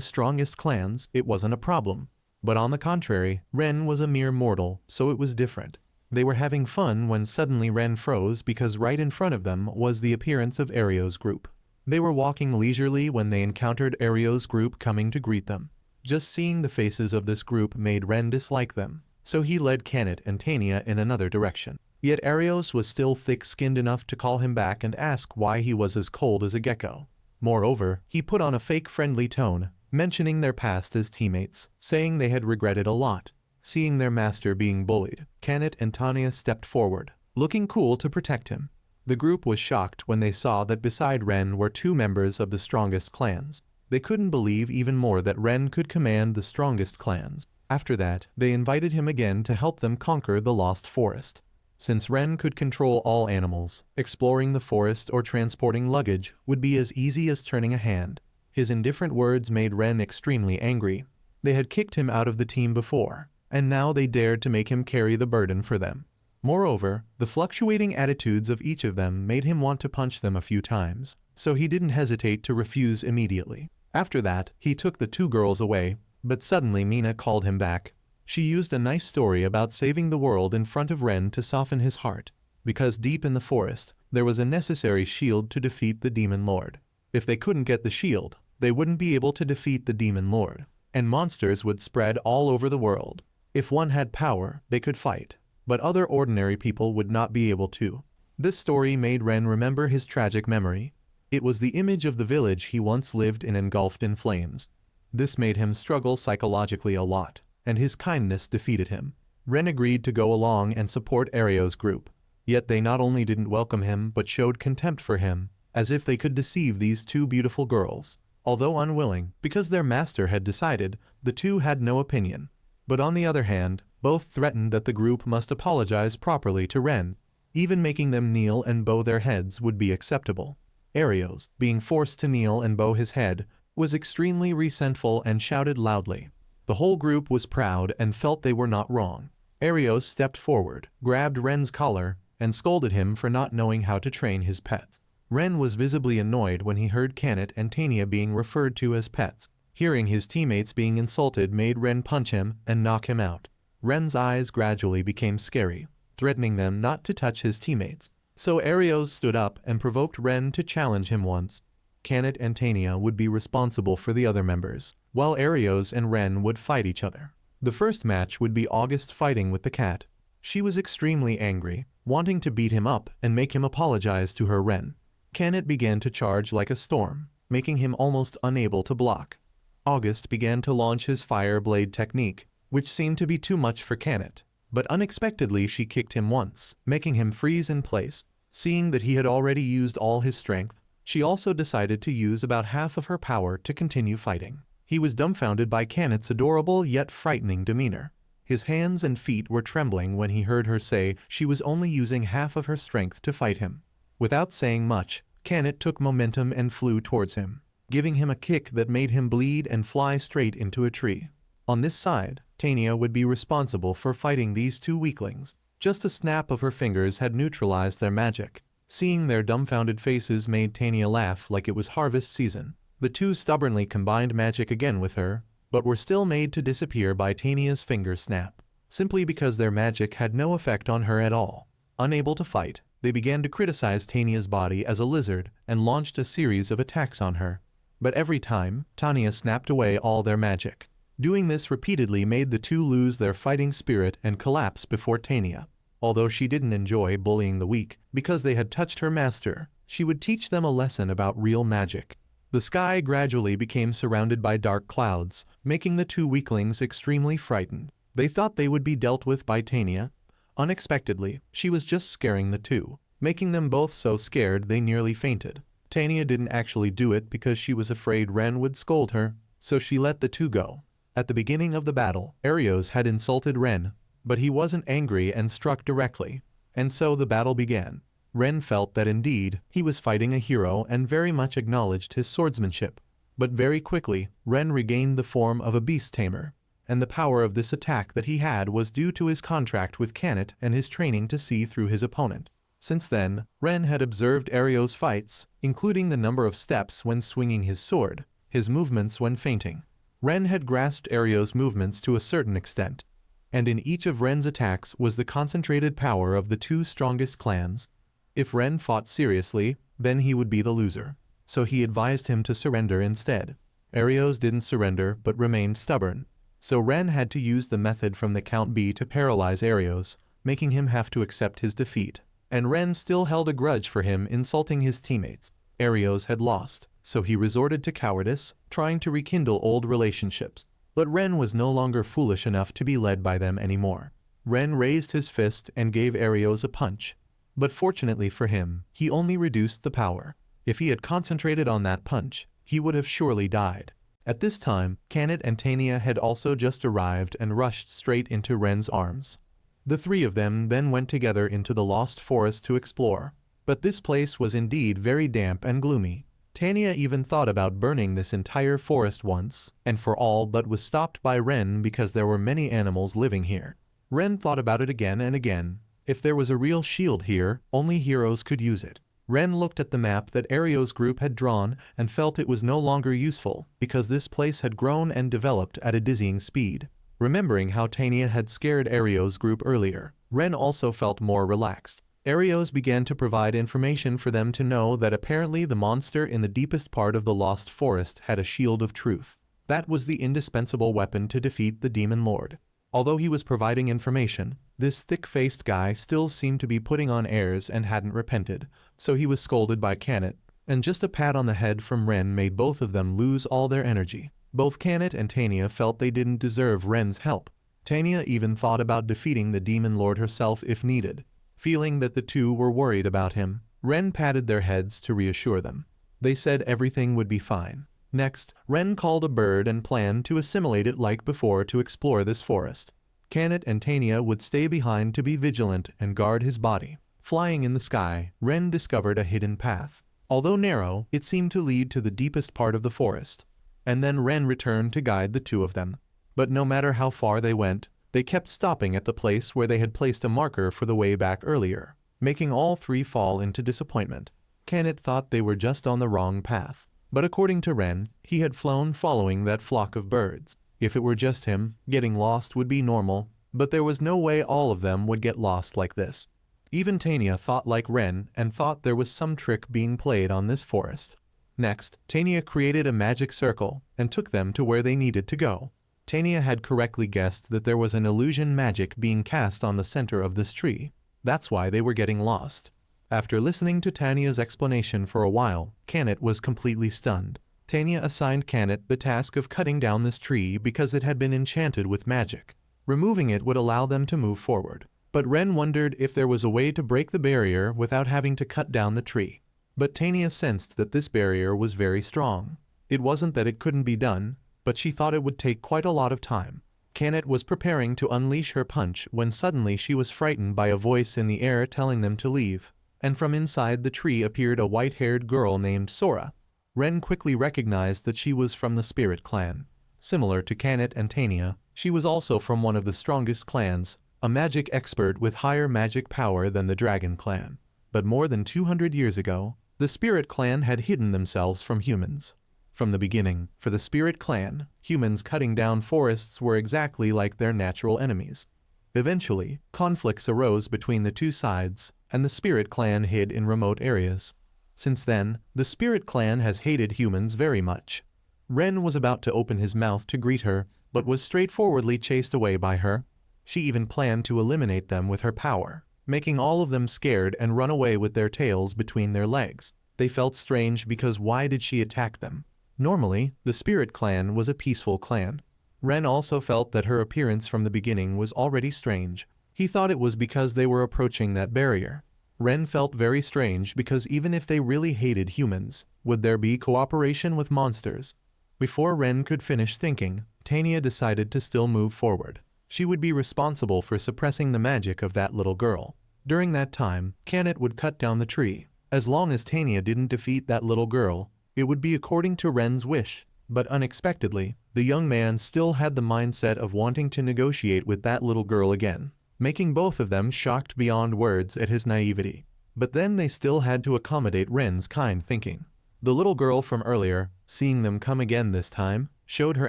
strongest clans, it wasn't a problem. But on the contrary, Ren was a mere mortal, so it was different. They were having fun when suddenly Ren froze because right in front of them was the appearance of Ario's group. They were walking leisurely when they encountered Ario's group coming to greet them. Just seeing the faces of this group made Ren dislike them, so he led Kanet and Tanya in another direction. Yet Arios was still thick-skinned enough to call him back and ask why he was as cold as a gecko. Moreover, he put on a fake friendly tone, mentioning their past as teammates, saying they had regretted a lot. Seeing their master being bullied, Kanet and Tanya stepped forward, looking cool to protect him. The group was shocked when they saw that beside Ren were two members of the strongest clans. They couldn't believe even more that Ren could command the strongest clans. After that, they invited him again to help them conquer the Lost Forest. Since Ren could control all animals, exploring the forest or transporting luggage would be as easy as turning a hand. His indifferent words made Ren extremely angry. They had kicked him out of the team before, and now they dared to make him carry the burden for them. Moreover, the fluctuating attitudes of each of them made him want to punch them a few times, so he didn't hesitate to refuse immediately. After that, he took the two girls away, but suddenly Mina called him back. She used a nice story about saving the world in front of Ren to soften his heart, because deep in the forest, there was a necessary shield to defeat the Demon Lord. If they couldn't get the shield, they wouldn't be able to defeat the Demon Lord, and monsters would spread all over the world. If one had power, they could fight, but other ordinary people would not be able to. This story made Ren remember his tragic memory. It was the image of the village he once lived in engulfed in flames. This made him struggle psychologically a lot, and his kindness defeated him. Ren agreed to go along and support Ario's group. Yet they not only didn't welcome him but showed contempt for him, as if they could deceive these two beautiful girls. Although unwilling, because their master had decided, the two had no opinion. But on the other hand, both threatened that the group must apologize properly to Ren. Even making them kneel and bow their heads would be acceptable. Arios, being forced to kneel and bow his head, was extremely resentful and shouted loudly. The whole group was proud and felt they were not wrong. Arios stepped forward, grabbed Ren's collar, and scolded him for not knowing how to train his pets. Ren was visibly annoyed when he heard Kanet and Tanya being referred to as pets. Hearing his teammates being insulted made Ren punch him and knock him out. Ren's eyes gradually became scary, threatening them not to touch his teammates. So Arios stood up and provoked Ren to challenge him once. Kanet and Tanya would be responsible for the other members, while Arios and Ren would fight each other. The first match would be August fighting with the cat. She was extremely angry, wanting to beat him up and make him apologize to her Ren. Kanet began to charge like a storm, making him almost unable to block. August began to launch his fire blade technique, which seemed to be too much for Kanet, but unexpectedly she kicked him once, making him freeze in place. Seeing that he had already used all his strength, she also decided to use about half of her power to continue fighting. He was dumbfounded by Kanet's adorable yet frightening demeanor. His hands and feet were trembling when he heard her say she was only using half of her strength to fight him. Without saying much, Kanet took momentum and flew towards him, giving him a kick that made him bleed and fly straight into a tree. On this side, Tanya would be responsible for fighting these two weaklings. Just a snap of her fingers had neutralized their magic. Seeing their dumbfounded faces made Tanya laugh like it was harvest season. The two stubbornly combined magic again with her, but were still made to disappear by Tanya's finger snap, simply because their magic had no effect on her at all. Unable to fight, they began to criticize Tanya's body as a lizard and launched a series of attacks on her. But every time, Tanya snapped away all their magic. Doing this repeatedly made the two lose their fighting spirit and collapse before Tanya. Although she didn't enjoy bullying the weak, because they had touched her master, she would teach them a lesson about real magic. The sky gradually became surrounded by dark clouds, making the two weaklings extremely frightened. They thought they would be dealt with by Tanya. Unexpectedly, she was just scaring the two, making them both so scared they nearly fainted. Tanya didn't actually do it because she was afraid Ren would scold her, so she let the two go. At the beginning of the battle, Arios had insulted Ren, but he wasn't angry and struck directly, and so the battle began. Ren felt that indeed, he was fighting a hero and very much acknowledged his swordsmanship. But very quickly, Ren regained the form of a beast tamer. and the power of this attack that he had was due to his contract with Kanet and his training to see through his opponent. Since then, Ren had observed Ario's fights, including the number of steps when swinging his sword, his movements when feinting. Ren had grasped Ario's movements to a certain extent, and in each of Ren's attacks was the concentrated power of the two strongest clans. If Ren fought seriously, then he would be the loser, so he advised him to surrender instead. Ario's didn't surrender but remained stubborn, so Ren had to use the method from the Count B to paralyze Ario's, making him have to accept his defeat. And Ren still held a grudge for him insulting his teammates. Ario's had lost, so he resorted to cowardice, trying to rekindle old relationships. But Ren was no longer foolish enough to be led by them anymore. Ren raised his fist and gave Ario's a punch. But fortunately for him, he only reduced the power. If he had concentrated on that punch, he would have surely died. At this time, Kanet and Tanya had also just arrived and rushed straight into Ren's arms. The three of them then went together into the Lost Forest to explore. But this place was indeed very damp and gloomy. Tanya even thought about burning this entire forest once, and for all but was stopped by Ren because there were many animals living here. Ren thought about it again and again. If there was a real shield here, only heroes could use it. Ren looked at the map that Ario's group had drawn and felt it was no longer useful because this place had grown and developed at a dizzying speed. Remembering how Tanya had scared Ario's group earlier, Ren also felt more relaxed. Ario's began to provide information for them to know that apparently the monster in the deepest part of the Lost Forest had a shield of truth. That was the indispensable weapon to defeat the Demon Lord. Although he was providing information, this thick-faced guy still seemed to be putting on airs and hadn't repented, so he was scolded by Kanet, and just a pat on the head from Ren made both of them lose all their energy. Both Kanet and Tanya felt they didn't deserve Ren's help. Tanya even thought about defeating the Demon Lord herself if needed. Feeling that the two were worried about him, Ren patted their heads to reassure them. They said everything would be fine. Next, Ren called a bird and planned to assimilate it like before to explore this forest. Kanet and Tanya would stay behind to be vigilant and guard his body. Flying in the sky, Ren discovered a hidden path. Although narrow, it seemed to lead to the deepest part of the forest. And then Ren returned to guide the two of them. But no matter how far they went, they kept stopping at the place where they had placed a marker for the way back earlier, making all three fall into disappointment. Kanet thought they were just on the wrong path. But according to Ren, he had flown following that flock of birds. If it were just him, getting lost would be normal, but there was no way all of them would get lost like this. Even Tanya thought like Ren and thought there was some trick being played on this forest. Next, Tanya created a magic circle and took them to where they needed to go. Tanya had correctly guessed that there was an illusion magic being cast on the center of this tree. That's why they were getting lost. After listening to Tanya's explanation for a while, Kanet was completely stunned. Tanya assigned Kanet the task of cutting down this tree because it had been enchanted with magic. Removing it would allow them to move forward. But Ren wondered if there was a way to break the barrier without having to cut down the tree. But Tanya sensed that this barrier was very strong. It wasn't that it couldn't be done, but she thought it would take quite a lot of time. Kanet was preparing to unleash her punch when suddenly she was frightened by a voice in the air telling them to leave, and from inside the tree appeared a white-haired girl named Sora. Ren quickly recognized that she was from the Spirit Clan. Similar to Kanet and Tanya, she was also from one of the strongest clans, a magic expert with higher magic power than the Dragon Clan. But more than 200 years ago, the Spirit Clan had hidden themselves from humans. From the beginning, for the Spirit Clan, humans cutting down forests were exactly like their natural enemies. Eventually, conflicts arose between the two sides, and the Spirit Clan hid in remote areas. Since then, the Spirit Clan has hated humans very much. Ren was about to open his mouth to greet her, but was straightforwardly chased away by her. She even planned to eliminate them with her power, making all of them scared and run away with their tails between their legs. They felt strange because why did she attack them? Normally, the Spirit Clan was a peaceful clan. Ren also felt that her appearance from the beginning was already strange. He thought it was because they were approaching that barrier. Ren felt very strange because even if they really hated humans, would there be cooperation with monsters? Before Ren could finish thinking, Tanya decided to still move forward. She would be responsible for suppressing the magic of that little girl. During that time, Kanet would cut down the tree. As long as Tanya didn't defeat that little girl, it would be according to Ren's wish. But unexpectedly, the young man still had the mindset of wanting to negotiate with that little girl again, making both of them shocked beyond words at his naivety. But then they still had to accommodate Ren's kind thinking. The little girl from earlier, seeing them come again this time, showed her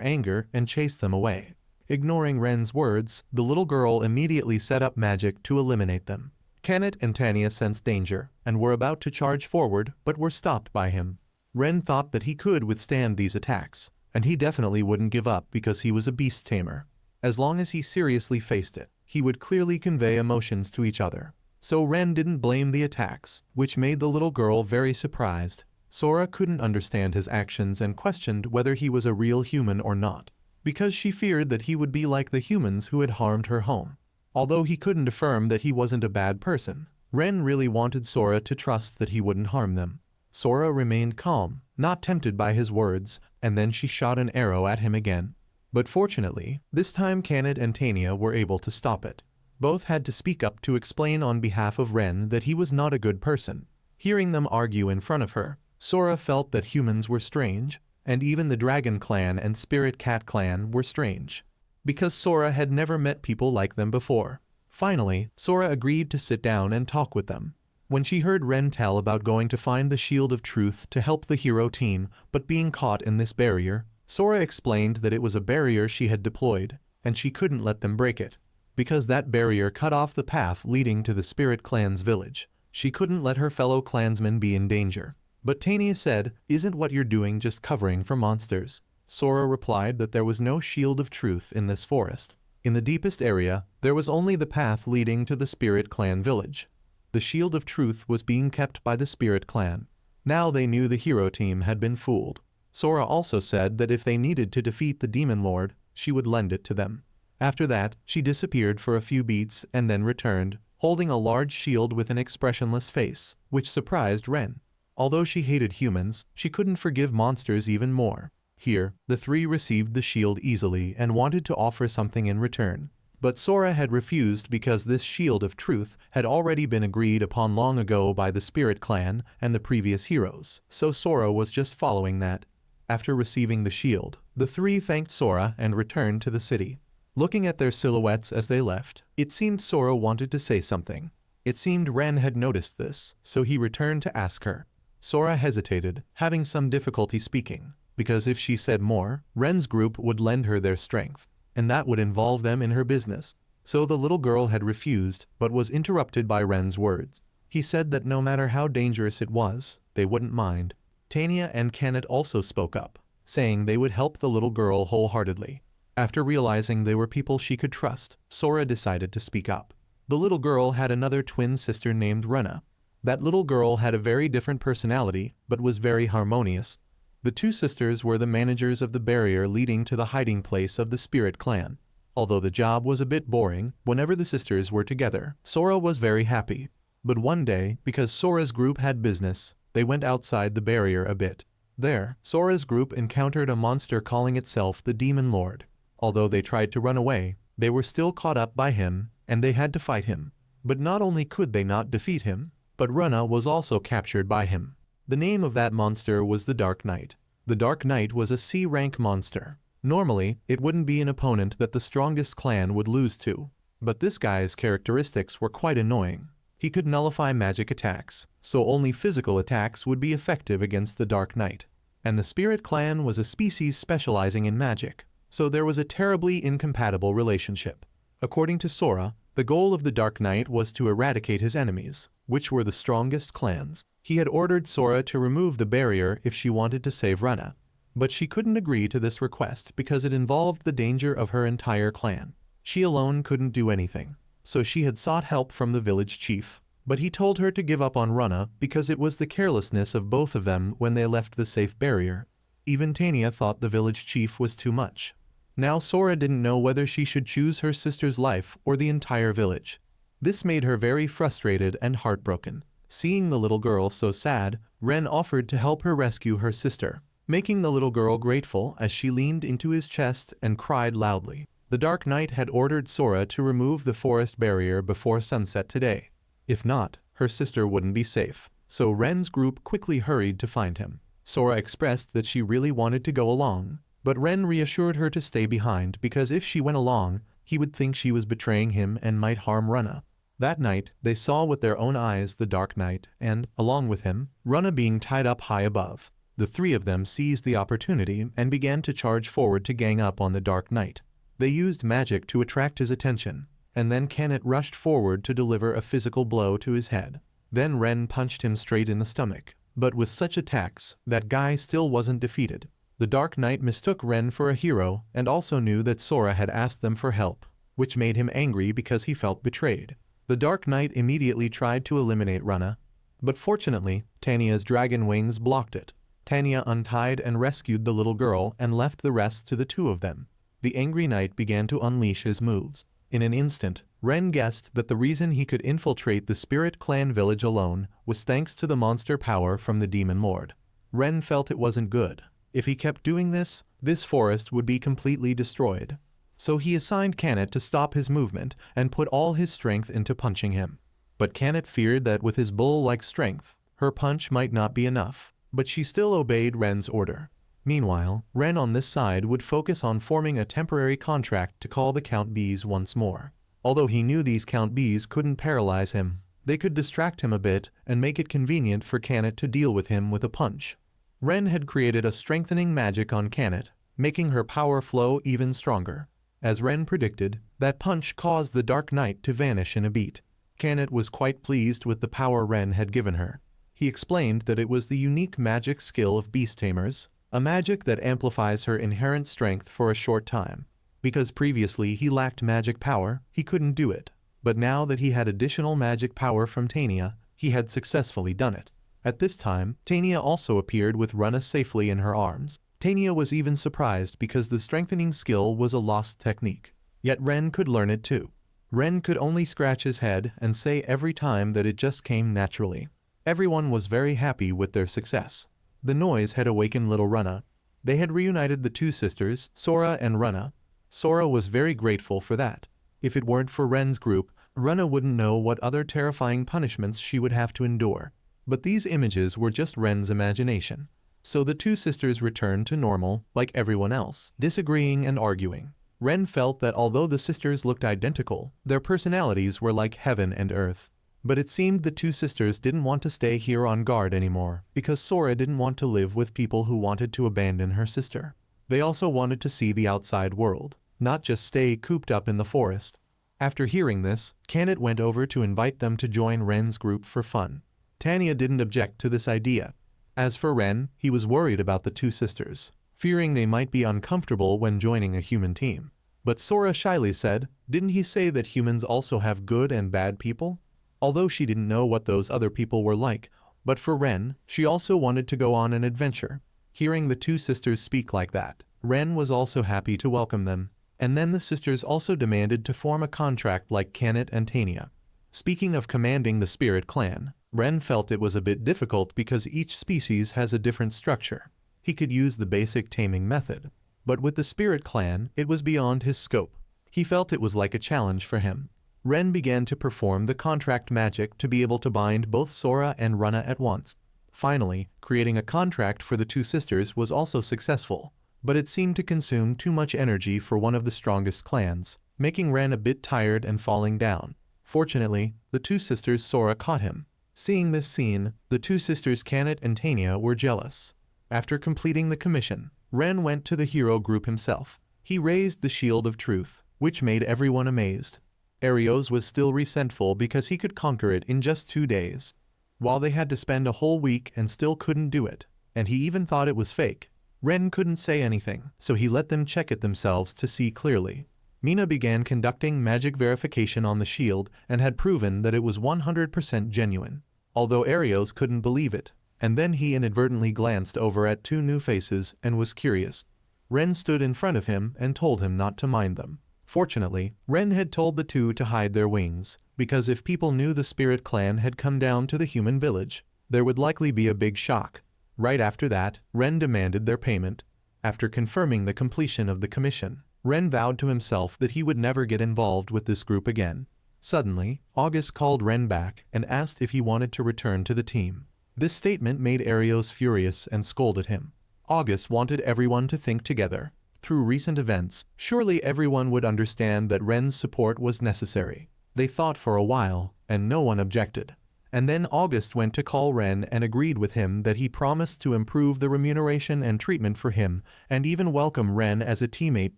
anger and chased them away. Ignoring Ren's words, the little girl immediately set up magic to eliminate them. Kenneth and Tanya sensed danger, and were about to charge forward but were stopped by him. Ren thought that he could withstand these attacks, and he definitely wouldn't give up because he was a beast tamer. As long as he seriously faced it, he would clearly convey emotions to each other. So Ren didn't blame the attacks, which made the little girl very surprised. Sora couldn't understand his actions and questioned whether he was a real human or not, because she feared that he would be like the humans who had harmed her home. Although he couldn't affirm that he wasn't a bad person, Ren really wanted Sora to trust that he wouldn't harm them. Sora remained calm, not tempted by his words, and then she shot an arrow at him again. But fortunately, this time Kenneth and Tanya were able to stop it. Both had to speak up to explain on behalf of Ren that he was not a good person. Hearing them argue in front of her, Sora felt that humans were strange, and even the Dragon Clan and Spirit Cat Clan were strange, because Sora had never met people like them before. Finally, Sora agreed to sit down and talk with them. When she heard Ren tell about going to find the Shield of Truth to help the hero team but being caught in this barrier, Sora explained that it was a barrier she had deployed, and she couldn't let them break it, because that barrier cut off the path leading to the Spirit Clan's village. She couldn't let her fellow clansmen be in danger. But Tanya said, "Isn't what you're doing just covering for monsters?" Sora replied that there was no Shield of Truth in this forest. In the deepest area, there was only the path leading to the Spirit Clan village. The Shield of Truth was being kept by the Spirit Clan. Now they knew the hero team had been fooled. Sora also said that if they needed to defeat the Demon Lord, she would lend it to them. After that, she disappeared for a few beats and then returned, holding a large shield with an expressionless face, which surprised Ren. Although she hated humans, she couldn't forgive monsters even more. Here, the three received the shield easily and wanted to offer something in return. But Sora had refused because this Shield of Truth had already been agreed upon long ago by the Spirit Clan and the previous heroes, so Sora was just following that. After receiving the shield, the three thanked Sora and returned to the city. Looking at their silhouettes as they left, it seemed Sora wanted to say something. It seemed Ren had noticed this, so he returned to ask her. Sora hesitated, having some difficulty speaking, because if she said more, Ren's group would lend her their strength, and that would involve them in her business. So the little girl had refused, but was interrupted by Ren's words. He said that no matter how dangerous it was, they wouldn't mind. Tanya and Kenneth also spoke up, saying they would help the little girl wholeheartedly. After realizing they were people she could trust, Sora decided to speak up. The little girl had another twin sister named Rena. That little girl had a very different personality, but was very harmonious. The two sisters were the managers of the barrier leading to the hiding place of the Spirit Clan. Although the job was a bit boring, whenever the sisters were together, Sora was very happy. But one day, because Sora's group had business, they went outside the barrier a bit. There, Sora's group encountered a monster calling itself the Demon Lord. Although they tried to run away, they were still caught up by him, and they had to fight him. But not only could they not defeat him, but Rena was also captured by him. The name of that monster was the Dark Knight. The Dark Knight was a C-rank monster. Normally, it wouldn't be an opponent that the strongest clan would lose to. But this guy's characteristics were quite annoying. He could nullify magic attacks, so only physical attacks would be effective against the Dark Knight. And the Spirit Clan was a species specializing in magic, so there was a terribly incompatible relationship. According to Sora, the goal of the Dark Knight was to eradicate his enemies, which were the strongest clans. He had ordered Sora to remove the barrier if she wanted to save Rena. But she couldn't agree to this request because it involved the danger of her entire clan. She alone couldn't do anything, so she had sought help from the village chief. But he told her to give up on Rena because it was the carelessness of both of them when they left the safe barrier. Even Tanya thought the village chief was too much. Now Sora didn't know whether she should choose her sister's life or the entire village. This made her very frustrated and heartbroken. Seeing the little girl so sad, Ren offered to help her rescue her sister, making the little girl grateful as she leaned into his chest and cried loudly. The Dark Knight had ordered Sora to remove the forest barrier before sunset today. If not, her sister wouldn't be safe. So Ren's group quickly hurried to find him. Sora expressed that she really wanted to go along, but Ren reassured her to stay behind because if she went along, he would think she was betraying him and might harm Rana. That night, they saw with their own eyes the Dark Knight and, along with him, Rana being tied up high above. The three of them seized the opportunity and began to charge forward to gang up on the Dark Knight. They used magic to attract his attention, and then Tamed rushed forward to deliver a physical blow to his head. Then Ren punched him straight in the stomach, but with such attacks, that guy still wasn't defeated. The Dark Knight mistook Ren for a hero and also knew that Sora had asked them for help, which made him angry because he felt betrayed. The Dark Knight immediately tried to eliminate Rana, but fortunately, Tanya's dragon wings blocked it. Tanya untied and rescued the little girl and left the rest to the two of them. The angry knight began to unleash his moves. In an instant, Ren guessed that the reason he could infiltrate the Spirit Clan village alone was thanks to the monster power from the Demon Lord. Ren felt it wasn't good. If he kept doing this, this forest would be completely destroyed. So he assigned Tamed to stop his movement and put all his strength into punching him. But Tamed feared that with his bull-like strength, her punch might not be enough, but she still obeyed Ren's order. Meanwhile, Ren on this side would focus on forming a temporary contract to call the Count Bees once more. Although he knew these Count Bees couldn't paralyze him, they could distract him a bit and make it convenient for Tamed to deal with him with a punch. Ren had created a strengthening magic on Tamed, making her power flow even stronger. As Ren predicted, that punch caused the Dark Knight to vanish in a beat. Tamed was quite pleased with the power Ren had given her. He explained that it was the unique magic skill of beast tamers, a magic that amplifies her inherent strength for a short time. Because previously he lacked magic power, he couldn't do it. But now that he had additional magic power from Tanya, he had successfully done it. At this time, Tanya also appeared with Rana safely in her arms. Tanya was even surprised because the strengthening skill was a lost technique. Yet Ren could learn it too. Ren could only scratch his head and say every time that it just came naturally. Everyone was very happy with their success. The noise had awakened little Rana. They had reunited the two sisters, Sora and Rana. Sora was very grateful for that. If it weren't for Ren's group, Rana wouldn't know what other terrifying punishments she would have to endure. But these images were just Ren's imagination. So the two sisters returned to normal, like everyone else, disagreeing and arguing. Ren felt that although the sisters looked identical, their personalities were like heaven and earth. But it seemed the two sisters didn't want to stay here on guard anymore, because Sora didn't want to live with people who wanted to abandon her sister. They also wanted to see the outside world, not just stay cooped up in the forest. After hearing this, Tamed went over to invite them to join Ren's group for fun. Tanya didn't object to this idea. As for Ren, he was worried about the two sisters, fearing they might be uncomfortable when joining a human team. But Sora shyly said, "Didn't he say that humans also have good and bad people?" Although she didn't know what those other people were like, but for Ren, she also wanted to go on an adventure. Hearing the two sisters speak like that, Ren was also happy to welcome them. And then the sisters also demanded to form a contract like Tamed and Tanya. Speaking of commanding the Spirit Clan, Ren felt it was a bit difficult because each species has a different structure. He could use the basic taming method, but with the Spirit Clan, it was beyond his scope. He felt it was like a challenge for him. Ren began to perform the contract magic to be able to bind both Sora and Rana at once. Finally, creating a contract for the two sisters was also successful, but it seemed to consume too much energy for one of the strongest clans, making Ren a bit tired and falling down. Fortunately, the two sisters Sora caught him. Seeing this scene, the two sisters Tamed and Tanya were jealous. After completing the commission, Ren went to the hero group himself. He raised the Shield of Truth, which made everyone amazed. Arios was still resentful because he could conquer it in just 2 days, while they had to spend a whole week and still couldn't do it, and he even thought it was fake. Ren couldn't say anything, so he let them check it themselves to see clearly. Mina began conducting magic verification on the shield and had proven that it was 100% genuine, although Arios couldn't believe it, and then he inadvertently glanced over at 2 new faces and was curious. Ren stood in front of him and told him not to mind them. Fortunately, Ren had told the two to hide their wings, because if people knew the Spirit Clan had come down to the human village, there would likely be a big shock. Right after that, Ren demanded their payment. After confirming the completion of the commission, Ren vowed to himself that he would never get involved with this group again. Suddenly, August called Ren back and asked if he wanted to return to the team. This statement made Arios furious and scolded him. August wanted everyone to think together. Through recent events, surely everyone would understand that Ren's support was necessary. They thought for a while, and no one objected. And then August went to call Ren and agreed with him that he promised to improve the remuneration and treatment for him, and even welcome Ren as a teammate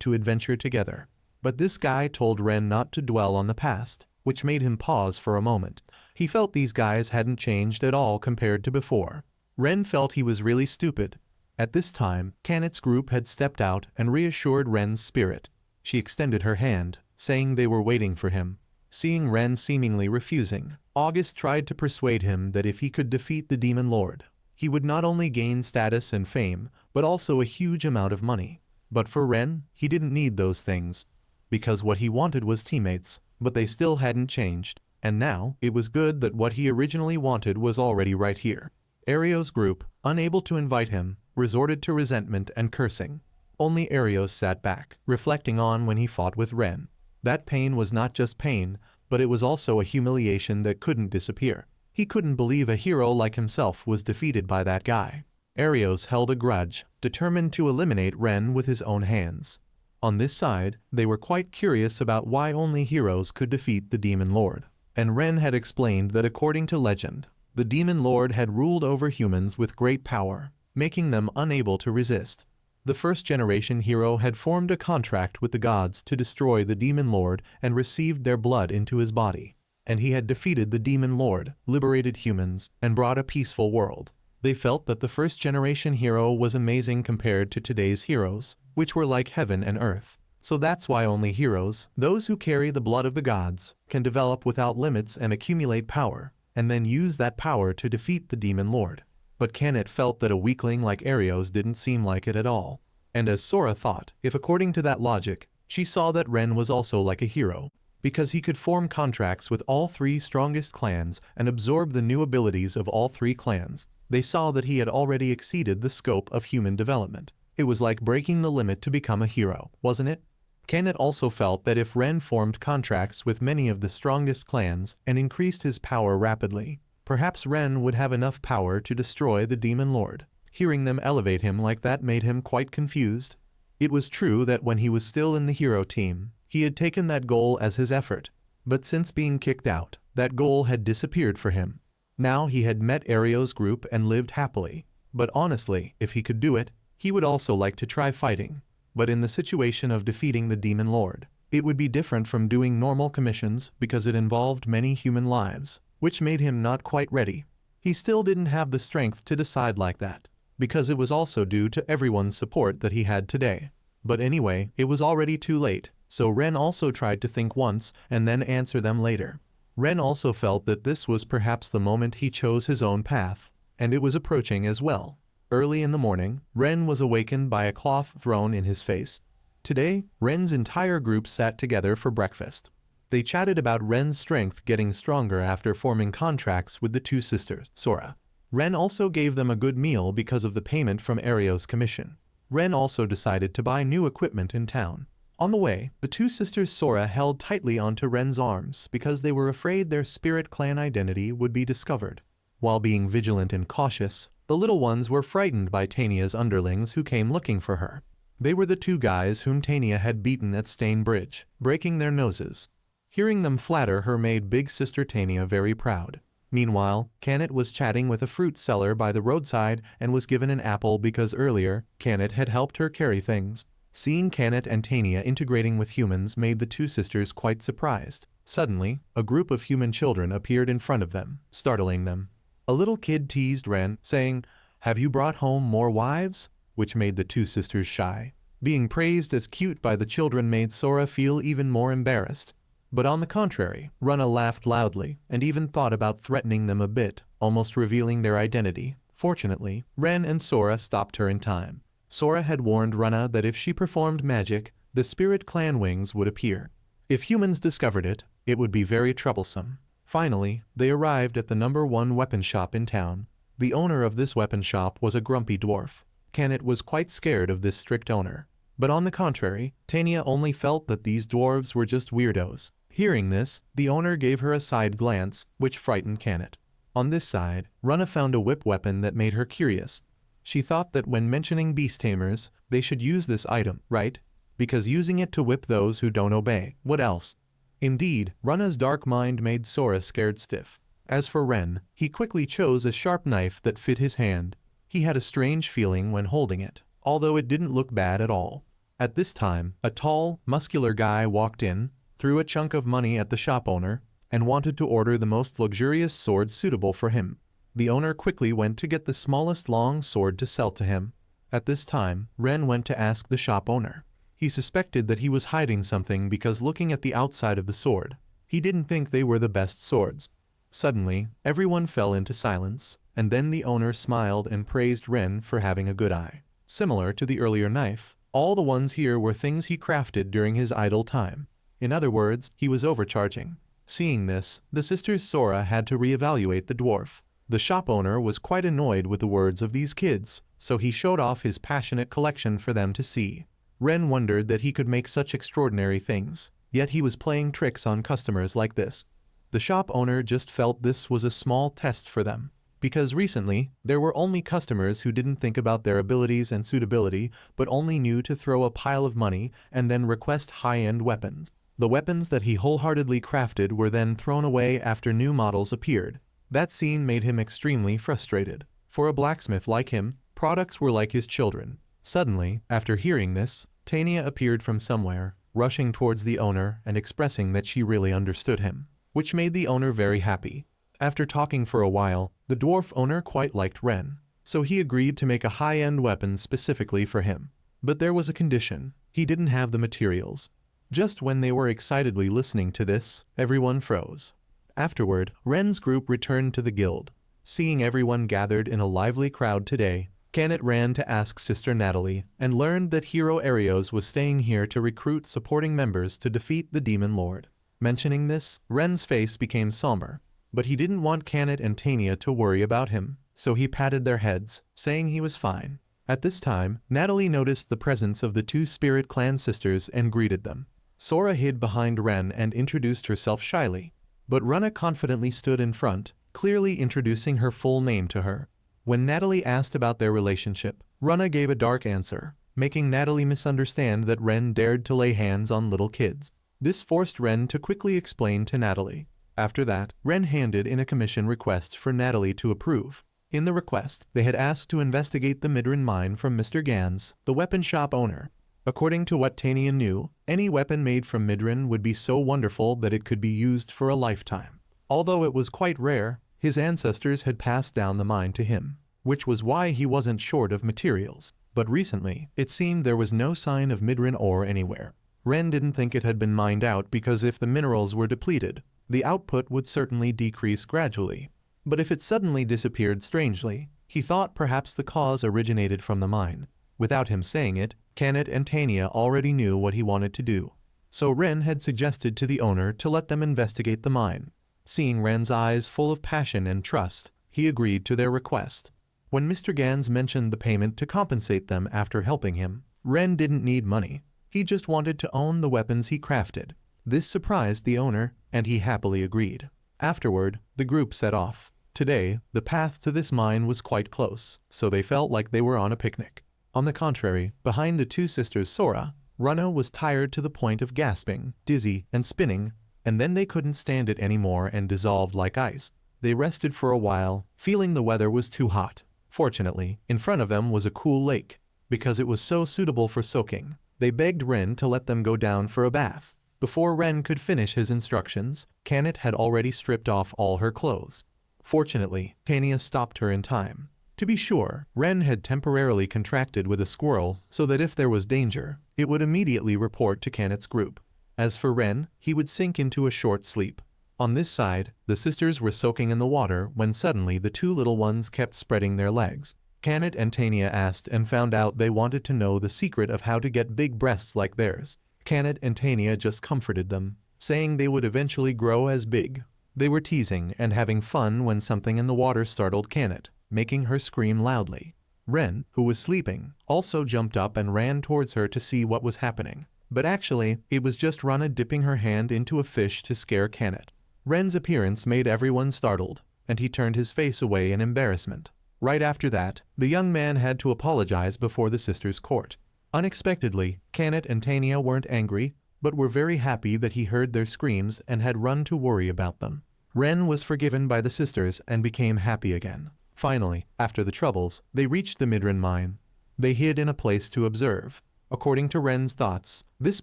to adventure together. But this guy told Ren not to dwell on the past, which made him pause for a moment. He felt these guys hadn't changed at all compared to before. Ren felt he was really stupid. At this time, Kanet's group had stepped out and reassured Ren's spirit. She extended her hand, saying they were waiting for him. Seeing Ren seemingly refusing, August tried to persuade him that if he could defeat the Demon Lord, he would not only gain status and fame, but also a huge amount of money. But for Ren, he didn't need those things, because what he wanted was teammates, but they still hadn't changed, and now it was good that what he originally wanted was already right here. Arios' group, unable to invite him, resorted to resentment and cursing. Only Arios sat back, reflecting on when he fought with Ren. That pain was not just pain, but it was also a humiliation that couldn't disappear. He couldn't believe a hero like himself was defeated by that guy. Arios held a grudge, determined to eliminate Ren with his own hands. On this side, they were quite curious about why only heroes could defeat the Demon Lord. And Ren had explained that according to legend, the Demon Lord had ruled over humans with great power, making them unable to resist. The first-generation hero had formed a contract with the gods to destroy the Demon Lord and received their blood into his body. And he had defeated the Demon Lord, liberated humans, and brought a peaceful world. They felt that the first-generation hero was amazing compared to today's heroes, which were like heaven and earth. So that's why only heroes, those who carry the blood of the gods, can develop without limits and accumulate power, and then use that power to defeat the Demon Lord. But Kanet felt that a weakling like Arios didn't seem like it at all. And as Sora thought, if according to that logic, she saw that Ren was also like a hero, because he could form contracts with all three strongest clans and absorb the new abilities of all three clans. They saw that he had already exceeded the scope of human development. It was like breaking the limit to become a hero, wasn't it? Kanet also felt that if Ren formed contracts with many of the strongest clans and increased his power rapidly, perhaps Ren would have enough power to destroy the Demon Lord. Hearing them elevate him like that made him quite confused. It was true that when he was still in the hero team, he had taken that goal as his effort, but since being kicked out, that goal had disappeared for him. Now he had met Arios' group and lived happily, but honestly, if he could do it, he would also like to try fighting. But in the situation of defeating the Demon Lord, it would be different from doing normal commissions because it involved many human lives, which made him not quite ready. He still didn't have the strength to decide like that, because it was also due to everyone's support that he had today. But anyway, it was already too late, so Ren also tried to think once and then answer them later. Ren also felt that this was perhaps the moment he chose his own path, and it was approaching as well. Early in the morning, Ren was awakened by a cloth thrown in his face. Today, Ren's entire group sat together for breakfast. They chatted about Ren's strength getting stronger after forming contracts with the two sisters, Sora. Ren also gave them a good meal because of the payment from Arios' commission. Ren also decided to buy new equipment in town. On the way, the two sisters Sora held tightly onto Ren's arms because they were afraid their spirit clan identity would be discovered. While being vigilant and cautious, the little ones were frightened by Tania's underlings who came looking for her. They were the two guys whom Tania had beaten at Stain Bridge, breaking their noses. Hearing them flatter her made big sister Tania very proud. Meanwhile, Kanet was chatting with a fruit seller by the roadside and was given an apple because earlier, Kanet had helped her carry things. Seeing Kanet and Tania integrating with humans made the two sisters quite surprised. Suddenly, a group of human children appeared in front of them, startling them. A little kid teased Ren, saying, "Have you brought home more wives?" which made the two sisters shy. Being praised as cute by the children made Sora feel even more embarrassed. But on the contrary, Rana laughed loudly and even thought about threatening them a bit, almost revealing their identity. Fortunately, Ren and Sora stopped her in time. Sora had warned Rana that if she performed magic, the spirit clan wings would appear. If humans discovered it, it would be very troublesome. Finally, they arrived at the #1 weapon shop in town. The owner of this weapon shop was a grumpy dwarf. Kanet was quite scared of this strict owner. But on the contrary, Tania only felt that these dwarves were just weirdos. Hearing this, the owner gave her a side glance, which frightened Kanet. On this side, Runa found a whip weapon that made her curious. She thought that when mentioning beast tamers, they should use this item, right? Because using it to whip those who don't obey, what else? Indeed, Runa's dark mind made Sora scared stiff. As for Ren, he quickly chose a sharp knife that fit his hand. He had a strange feeling when holding it, although it didn't look bad at all. At this time, a tall, muscular guy walked in, threw a chunk of money at the shop owner, and wanted to order the most luxurious sword suitable for him. The owner quickly went to get the smallest long sword to sell to him. At this time, Ren went to ask the shop owner. He suspected that he was hiding something because looking at the outside of the sword, he didn't think they were the best swords. Suddenly, everyone fell into silence, and then the owner smiled and praised Ren for having a good eye. Similar to the earlier knife, all the ones here were things he crafted during his idle time. In other words, he was overcharging. Seeing this, the sisters Sora had to reevaluate the dwarf. The shop owner was quite annoyed with the words of these kids, so he showed off his passionate collection for them to see. Ren wondered that he could make such extraordinary things, yet he was playing tricks on customers like this. The shop owner just felt this was a small test for them, because recently, there were only customers who didn't think about their abilities and suitability, but only knew to throw a pile of money and then request high-end weapons. The weapons that he wholeheartedly crafted were then thrown away after new models appeared. That scene made him extremely frustrated. For a blacksmith like him, products were like his children. Suddenly, after hearing this, Tanya appeared from somewhere, rushing towards the owner and expressing that she really understood him, which made the owner very happy. After talking for a while, the dwarf owner quite liked Ren, so he agreed to make a high-end weapon specifically for him. But there was a condition: he didn't have the materials. Just when they were excitedly listening to this, everyone froze. Afterward, Ren's group returned to the guild. Seeing everyone gathered in a lively crowd today, Canet ran to ask Sister Natalie and learned that Hero Arios was staying here to recruit supporting members to defeat the Demon Lord. Mentioning this, Ren's face became somber, but he didn't want Canet and Tanya to worry about him, so he patted their heads, saying he was fine. At this time, Natalie noticed the presence of the two Spirit Clan sisters and greeted them. Sora hid behind Ren and introduced herself shyly, but Runa confidently stood in front, clearly introducing her full name to her. When Natalie asked about their relationship, Runa gave a dark answer, making Natalie misunderstand that Ren dared to lay hands on little kids. This forced Ren to quickly explain to Natalie. After that, Ren handed in a commission request for Natalie to approve. In the request, they had asked to investigate the Midran mine from Mr. Gans, the weapon shop owner. According to what Tanya knew, any weapon made from Midran would be so wonderful that it could be used for a lifetime. Although it was quite rare, his ancestors had passed down the mine to him, which was why he wasn't short of materials. But recently, it seemed there was no sign of Midran ore anywhere. Ren didn't think it had been mined out because if the minerals were depleted, the output would certainly decrease gradually. But if it suddenly disappeared strangely, he thought perhaps the cause originated from the mine. Without him saying it, Canet and Tanya already knew what he wanted to do. So Ren had suggested to the owner to let them investigate the mine. Seeing Ren's eyes full of passion and trust, he agreed to their request. When Mr. Gans mentioned the payment to compensate them after helping him, Ren didn't need money. He just wanted to own the weapons he crafted. This surprised the owner, and he happily agreed. Afterward, the group set off. Today, the path to this mine was quite close, so they felt like they were on a picnic. On the contrary, behind the two sisters Sora, Runa was tired to the point of gasping, dizzy, and spinning, and then they couldn't stand it anymore and dissolved like ice. They rested for a while, feeling the weather was too hot. Fortunately, in front of them was a cool lake. Because it was so suitable for soaking, they begged Ren to let them go down for a bath. Before Ren could finish his instructions, Canet had already stripped off all her clothes. Fortunately, Tanya stopped her in time. To be sure, Ren had temporarily contracted with a squirrel so that if there was danger, it would immediately report to Canet's group. As for Ren, he would sink into a short sleep. On this side, the sisters were soaking in the water when suddenly the two little ones kept spreading their legs. Canet and Tanya asked and found out they wanted to know the secret of how to get big breasts like theirs. Canet and Tanya just comforted them, saying they would eventually grow as big. They were teasing and having fun when something in the water startled Canet, making her scream loudly. Ren, who was sleeping, also jumped up and ran towards her to see what was happening. But actually, it was just Runa dipping her hand into a fish to scare Canet. Ren's appearance made everyone startled, and he turned his face away in embarrassment. Right after that, the young man had to apologize before the sisters' court. Unexpectedly, Kanet and Tanya weren't angry, but were very happy that he heard their screams and had run to worry about them. Ren was forgiven by the sisters and became happy again. Finally, after the troubles, they reached the Midran mine. They hid in a place to observe. According to Ren's thoughts, this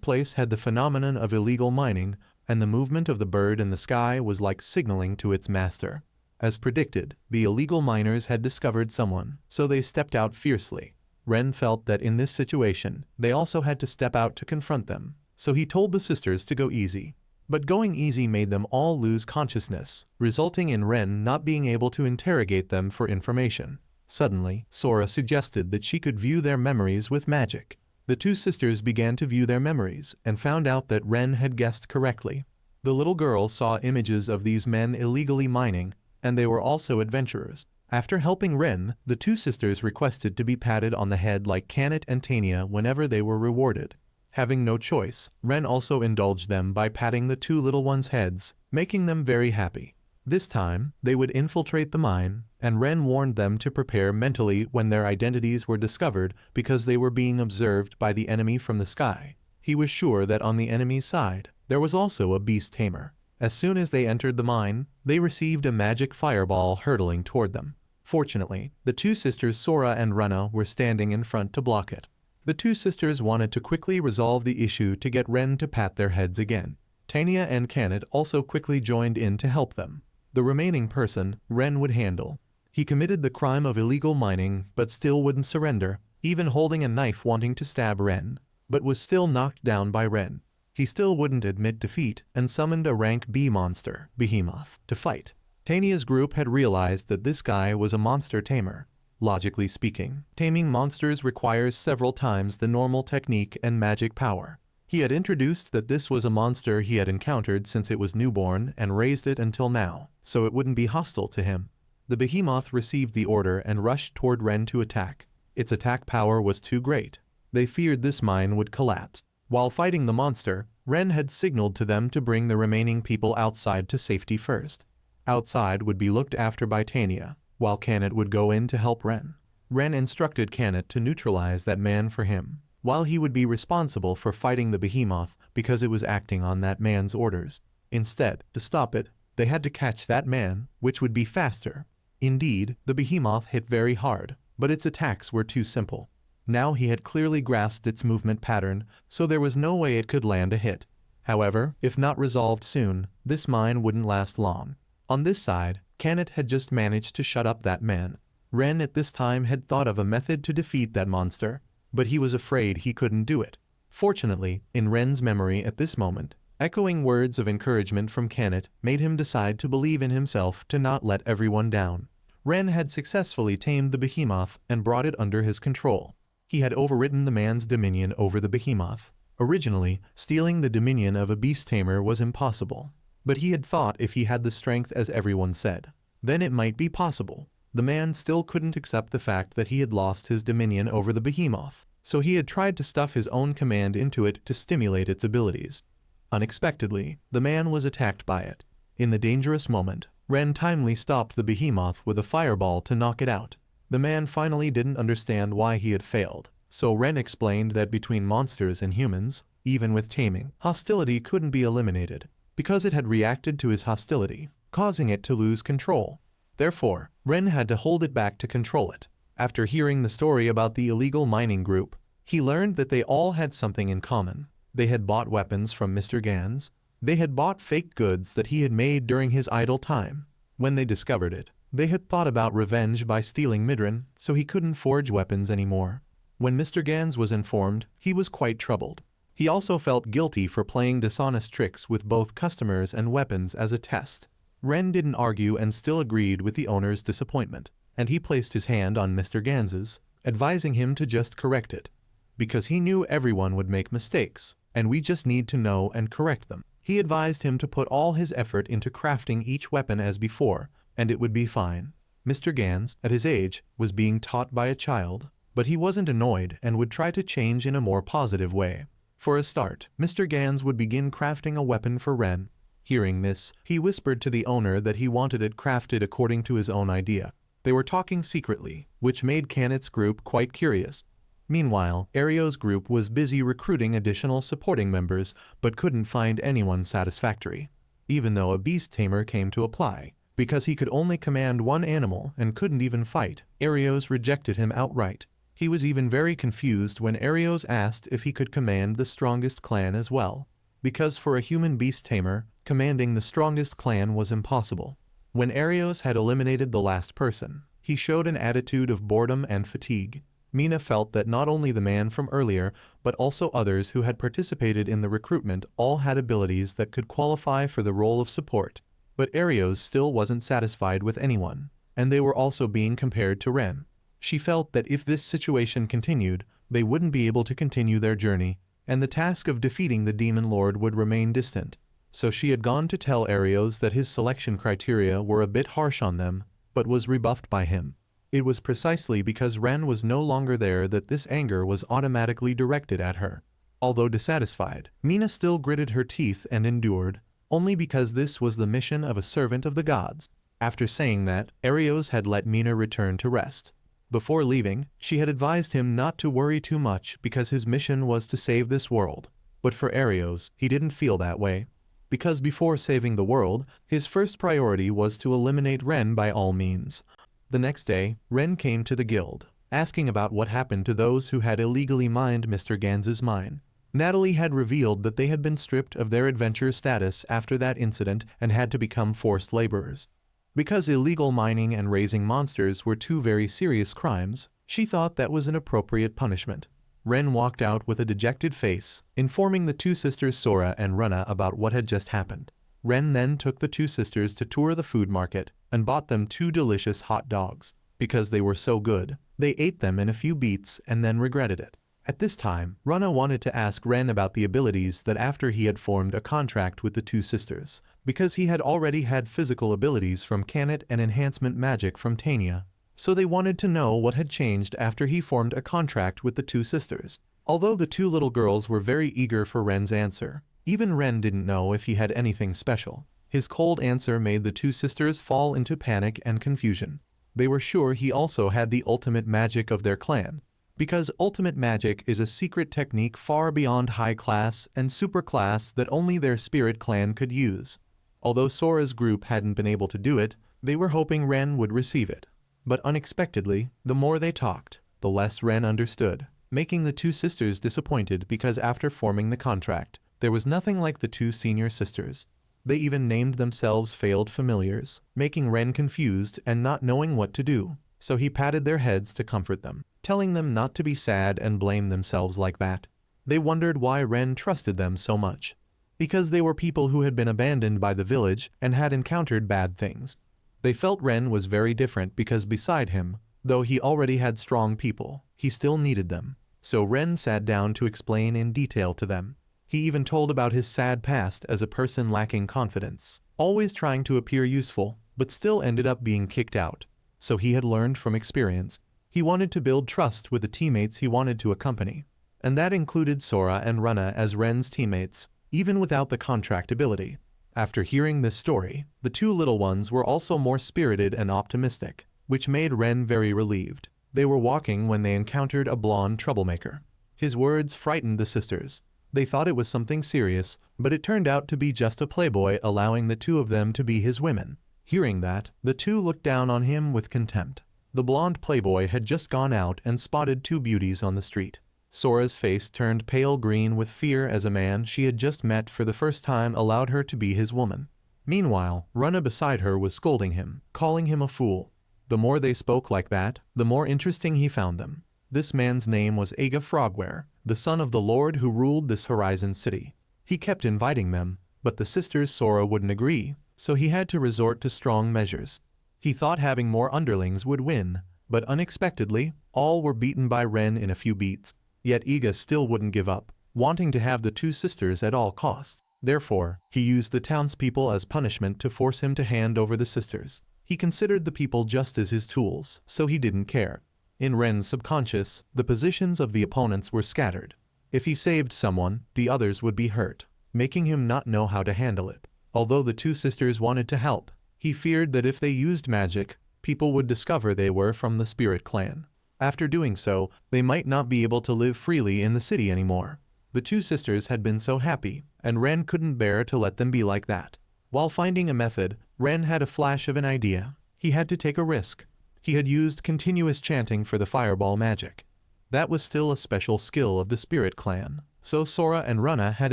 place had the phenomenon of illegal mining, and the movement of the bird in the sky was like signaling to its master. As predicted, the illegal miners had discovered someone, so they stepped out fiercely. Ren felt that in this situation, they also had to step out to confront them, so he told the sisters to go easy. But going easy made them all lose consciousness, resulting in Ren not being able to interrogate them for information. Suddenly, Sora suggested that she could view their memories with magic. The two sisters began to view their memories and found out that Ren had guessed correctly. The little girl saw images of these men illegally mining, and they were also adventurers. After helping Ren, the two sisters requested to be patted on the head like Kanet and Tanya whenever they were rewarded. Having no choice, Ren also indulged them by patting the two little ones' heads, making them very happy. This time, they would infiltrate the mine, and Ren warned them to prepare mentally when their identities were discovered because they were being observed by the enemy from the sky. He was sure that on the enemy's side, there was also a beast tamer. As soon as they entered the mine, they received a magic fireball hurtling toward them. Fortunately, the two sisters Sora and Rana were standing in front to block it. The two sisters wanted to quickly resolve the issue to get Ren to pat their heads again. Tanya and Kanet also quickly joined in to help them. The remaining person, Ren would handle. He committed the crime of illegal mining but still wouldn't surrender, even holding a knife wanting to stab Ren, but was still knocked down by Ren. He still wouldn't admit defeat and summoned a rank B monster, Behemoth, to fight. Tanya's group had realized that this guy was a monster tamer. Logically speaking, taming monsters requires several times the normal technique and magic power. He had introduced that this was a monster he had encountered since it was newborn and raised it until now, so it wouldn't be hostile to him. The behemoth received the order and rushed toward Ren to attack. Its attack power was too great. They feared this mine would collapse. While fighting the monster, Ren had signaled to them to bring the remaining people outside to safety first. Outside would be looked after by Tanya, while Kanet would go in to help Ren. Ren instructed Kanet to neutralize that man for him, while he would be responsible for fighting the behemoth because it was acting on that man's orders. Instead, to stop it, they had to catch that man, which would be faster. Indeed, the behemoth hit very hard, but its attacks were too simple. Now he had clearly grasped its movement pattern, so there was no way it could land a hit. However, if not resolved soon, this mine wouldn't last long. On this side, Kanet had just managed to shut up that man. Ren at this time had thought of a method to defeat that monster, but he was afraid he couldn't do it. Fortunately, in Ren's memory at this moment, echoing words of encouragement from Kanet made him decide to believe in himself to not let everyone down. Ren had successfully tamed the behemoth and brought it under his control. He had overridden the man's dominion over the behemoth. Originally, stealing the dominion of a beast tamer was impossible, but he had thought if he had the strength as everyone said, then it might be possible. The man still couldn't accept the fact that he had lost his dominion over the behemoth, so he had tried to stuff his own command into it to stimulate its abilities. Unexpectedly, the man was attacked by it. In the dangerous moment, Ren timely stopped the behemoth with a fireball to knock it out. The man finally didn't understand why he had failed, so Ren explained that between monsters and humans, even with taming, hostility couldn't be eliminated, because it had reacted to his hostility, causing it to lose control. Therefore, Ren had to hold it back to control it. After hearing the story about the illegal mining group, he learned that they all had something in common. They had bought weapons from Mr. Gans. They had bought fake goods that he had made during his idle time. When they discovered it, they had thought about revenge by stealing Midran, so he couldn't forge weapons anymore. When Mr. Gans was informed, he was quite troubled. He also felt guilty for playing dishonest tricks with both customers and weapons as a test. Ren didn't argue and still agreed with the owner's disappointment, and he placed his hand on Mr. Gans's, advising him to just correct it. Because he knew everyone would make mistakes, and we just need to know and correct them. He advised him to put all his effort into crafting each weapon as before, and it would be fine. Mr. Gans, at his age, was being taught by a child, but he wasn't annoyed and would try to change in a more positive way. For a start, Mr. Gans would begin crafting a weapon for Ren. Hearing this, he whispered to the owner that he wanted it crafted according to his own idea. They were talking secretly, which made Kanet's group quite curious. Meanwhile, Ario's group was busy recruiting additional supporting members but couldn't find anyone satisfactory. Even though a beast tamer came to apply, because he could only command one animal and couldn't even fight, Arios rejected him outright. He was even very confused when Arios asked if he could command the strongest clan as well, because for a human beast tamer, commanding the strongest clan was impossible. When Arios had eliminated the last person, he showed an attitude of boredom and fatigue. Mina felt that not only the man from earlier, but also others who had participated in the recruitment all had abilities that could qualify for the role of support. But Arios still wasn't satisfied with anyone, and they were also being compared to Ren. She felt that if this situation continued, they wouldn't be able to continue their journey, and the task of defeating the Demon Lord would remain distant. So she had gone to tell Arios that his selection criteria were a bit harsh on them, but was rebuffed by him. It was precisely because Ren was no longer there that this anger was automatically directed at her. Although dissatisfied, Mina still gritted her teeth and endured, only because this was the mission of a servant of the gods. After saying that, Arios had let Mina return to rest. Before leaving, she had advised him not to worry too much because his mission was to save this world. But for Arios, he didn't feel that way. Because before saving the world, his first priority was to eliminate Ren by all means. The next day, Ren came to the guild, asking about what happened to those who had illegally mined Mr. Gans's mine. Natalie had revealed that they had been stripped of their adventure status after that incident and had to become forced laborers. Because illegal mining and raising monsters were two very serious crimes, she thought that was an appropriate punishment. Ren walked out with a dejected face, informing the two sisters Sora and Runa about what had just happened. Ren then took the two sisters to tour the food market and bought them 2 delicious hot dogs. Because they were so good, they ate them in a few beats and then regretted it. At this time, Runa wanted to ask Ren about the abilities that after he had formed a contract with the two sisters, because he had already had physical abilities from Kanet and enhancement magic from Tanya. So they wanted to know what had changed after he formed a contract with the two sisters. Although the two little girls were very eager for Ren's answer, even Ren didn't know if he had anything special. His cold answer made the two sisters fall into panic and confusion. They were sure he also had the ultimate magic of their clan, because ultimate magic is a secret technique far beyond high class and super class that only their spirit clan could use. Although Sora's group hadn't been able to do it, they were hoping Ren would receive it. But unexpectedly, the more they talked, the less Ren understood, making the two sisters disappointed because after forming the contract, there was nothing like the two senior sisters. They even named themselves failed familiars, making Ren confused and not knowing what to do. So he patted their heads to comfort them, telling them not to be sad and blame themselves like that. They wondered why Ren trusted them so much. Because they were people who had been abandoned by the village and had encountered bad things. They felt Ren was very different because beside him, though he already had strong people, he still needed them. So Ren sat down to explain in detail to them. He even told about his sad past as a person lacking confidence, always trying to appear useful, but still ended up being kicked out. So he had learned from experience. He wanted to build trust with the teammates he wanted to accompany. And that included Sora and Runa as Ren's teammates, even without the contract ability. After hearing this story, the two little ones were also more spirited and optimistic, which made Ren very relieved. They were walking when they encountered a blonde troublemaker. His words frightened the sisters. They thought it was something serious, but it turned out to be just a playboy allowing the two of them to be his women. Hearing that, the two looked down on him with contempt. The blonde playboy had just gone out and spotted 2 beauties on the street. Sora's face turned pale green with fear as a man she had just met for the first time allowed her to be his woman. Meanwhile, Runa beside her was scolding him, calling him a fool. The more they spoke like that, the more interesting he found them. This man's name was Aga Frogware, the son of the lord who ruled this Horizon city. He kept inviting them, but the sisters Sora wouldn't agree, so he had to resort to strong measures. He thought having more underlings would win, but unexpectedly, all were beaten by Ren in a few beats. Yet Iga still wouldn't give up, wanting to have the two sisters at all costs. Therefore, he used the townspeople as punishment to force him to hand over the sisters. He considered the people just as his tools, so he didn't care. In Ren's subconscious, the positions of the opponents were scattered. If he saved someone, the others would be hurt, making him not know how to handle it. Although the two sisters wanted to help, he feared that if they used magic, people would discover they were from the spirit clan. After doing so, they might not be able to live freely in the city anymore. The two sisters had been so happy, and Ren couldn't bear to let them be like that. While finding a method, Ren had a flash of an idea. He had to take a risk. He had used continuous chanting for the fireball magic. That was still a special skill of the spirit clan, so Sora and Runa had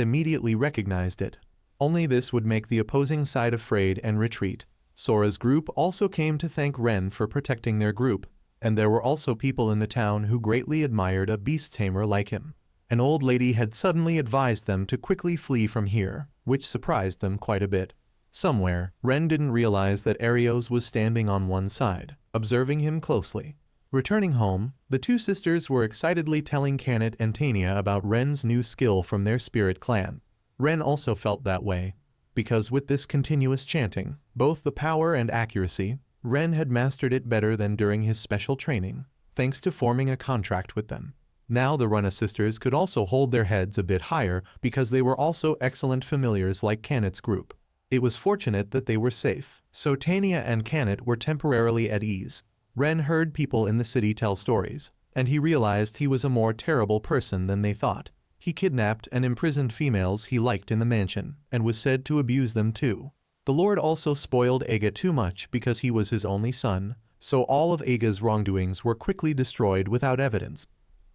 immediately recognized it. Only this would make the opposing side afraid and retreat. Sora's group also came to thank Ren for protecting their group, and there were also people in the town who greatly admired a beast tamer like him. An old lady had suddenly advised them to quickly flee from here, which surprised them quite a bit. Somewhere, Ren didn't realize that Arios was standing on one side, observing him closely. Returning home, the two sisters were excitedly telling Kanat and Tania about Ren's new skill from their spirit clan. Ren also felt that way, because with this continuous chanting, both the power and accuracy, Ren had mastered it better than during his special training, thanks to forming a contract with them. Now the Runa sisters could also hold their heads a bit higher because they were also excellent familiars like Kanat's group. It was fortunate that they were safe, so Tania and Kanat were temporarily at ease. Ren heard people in the city tell stories, and he realized he was a more terrible person than they thought. He kidnapped and imprisoned females he liked in the mansion, and was said to abuse them too. The Lord also spoiled Ega too much because he was his only son, so all of Ega's wrongdoings were quickly destroyed without evidence.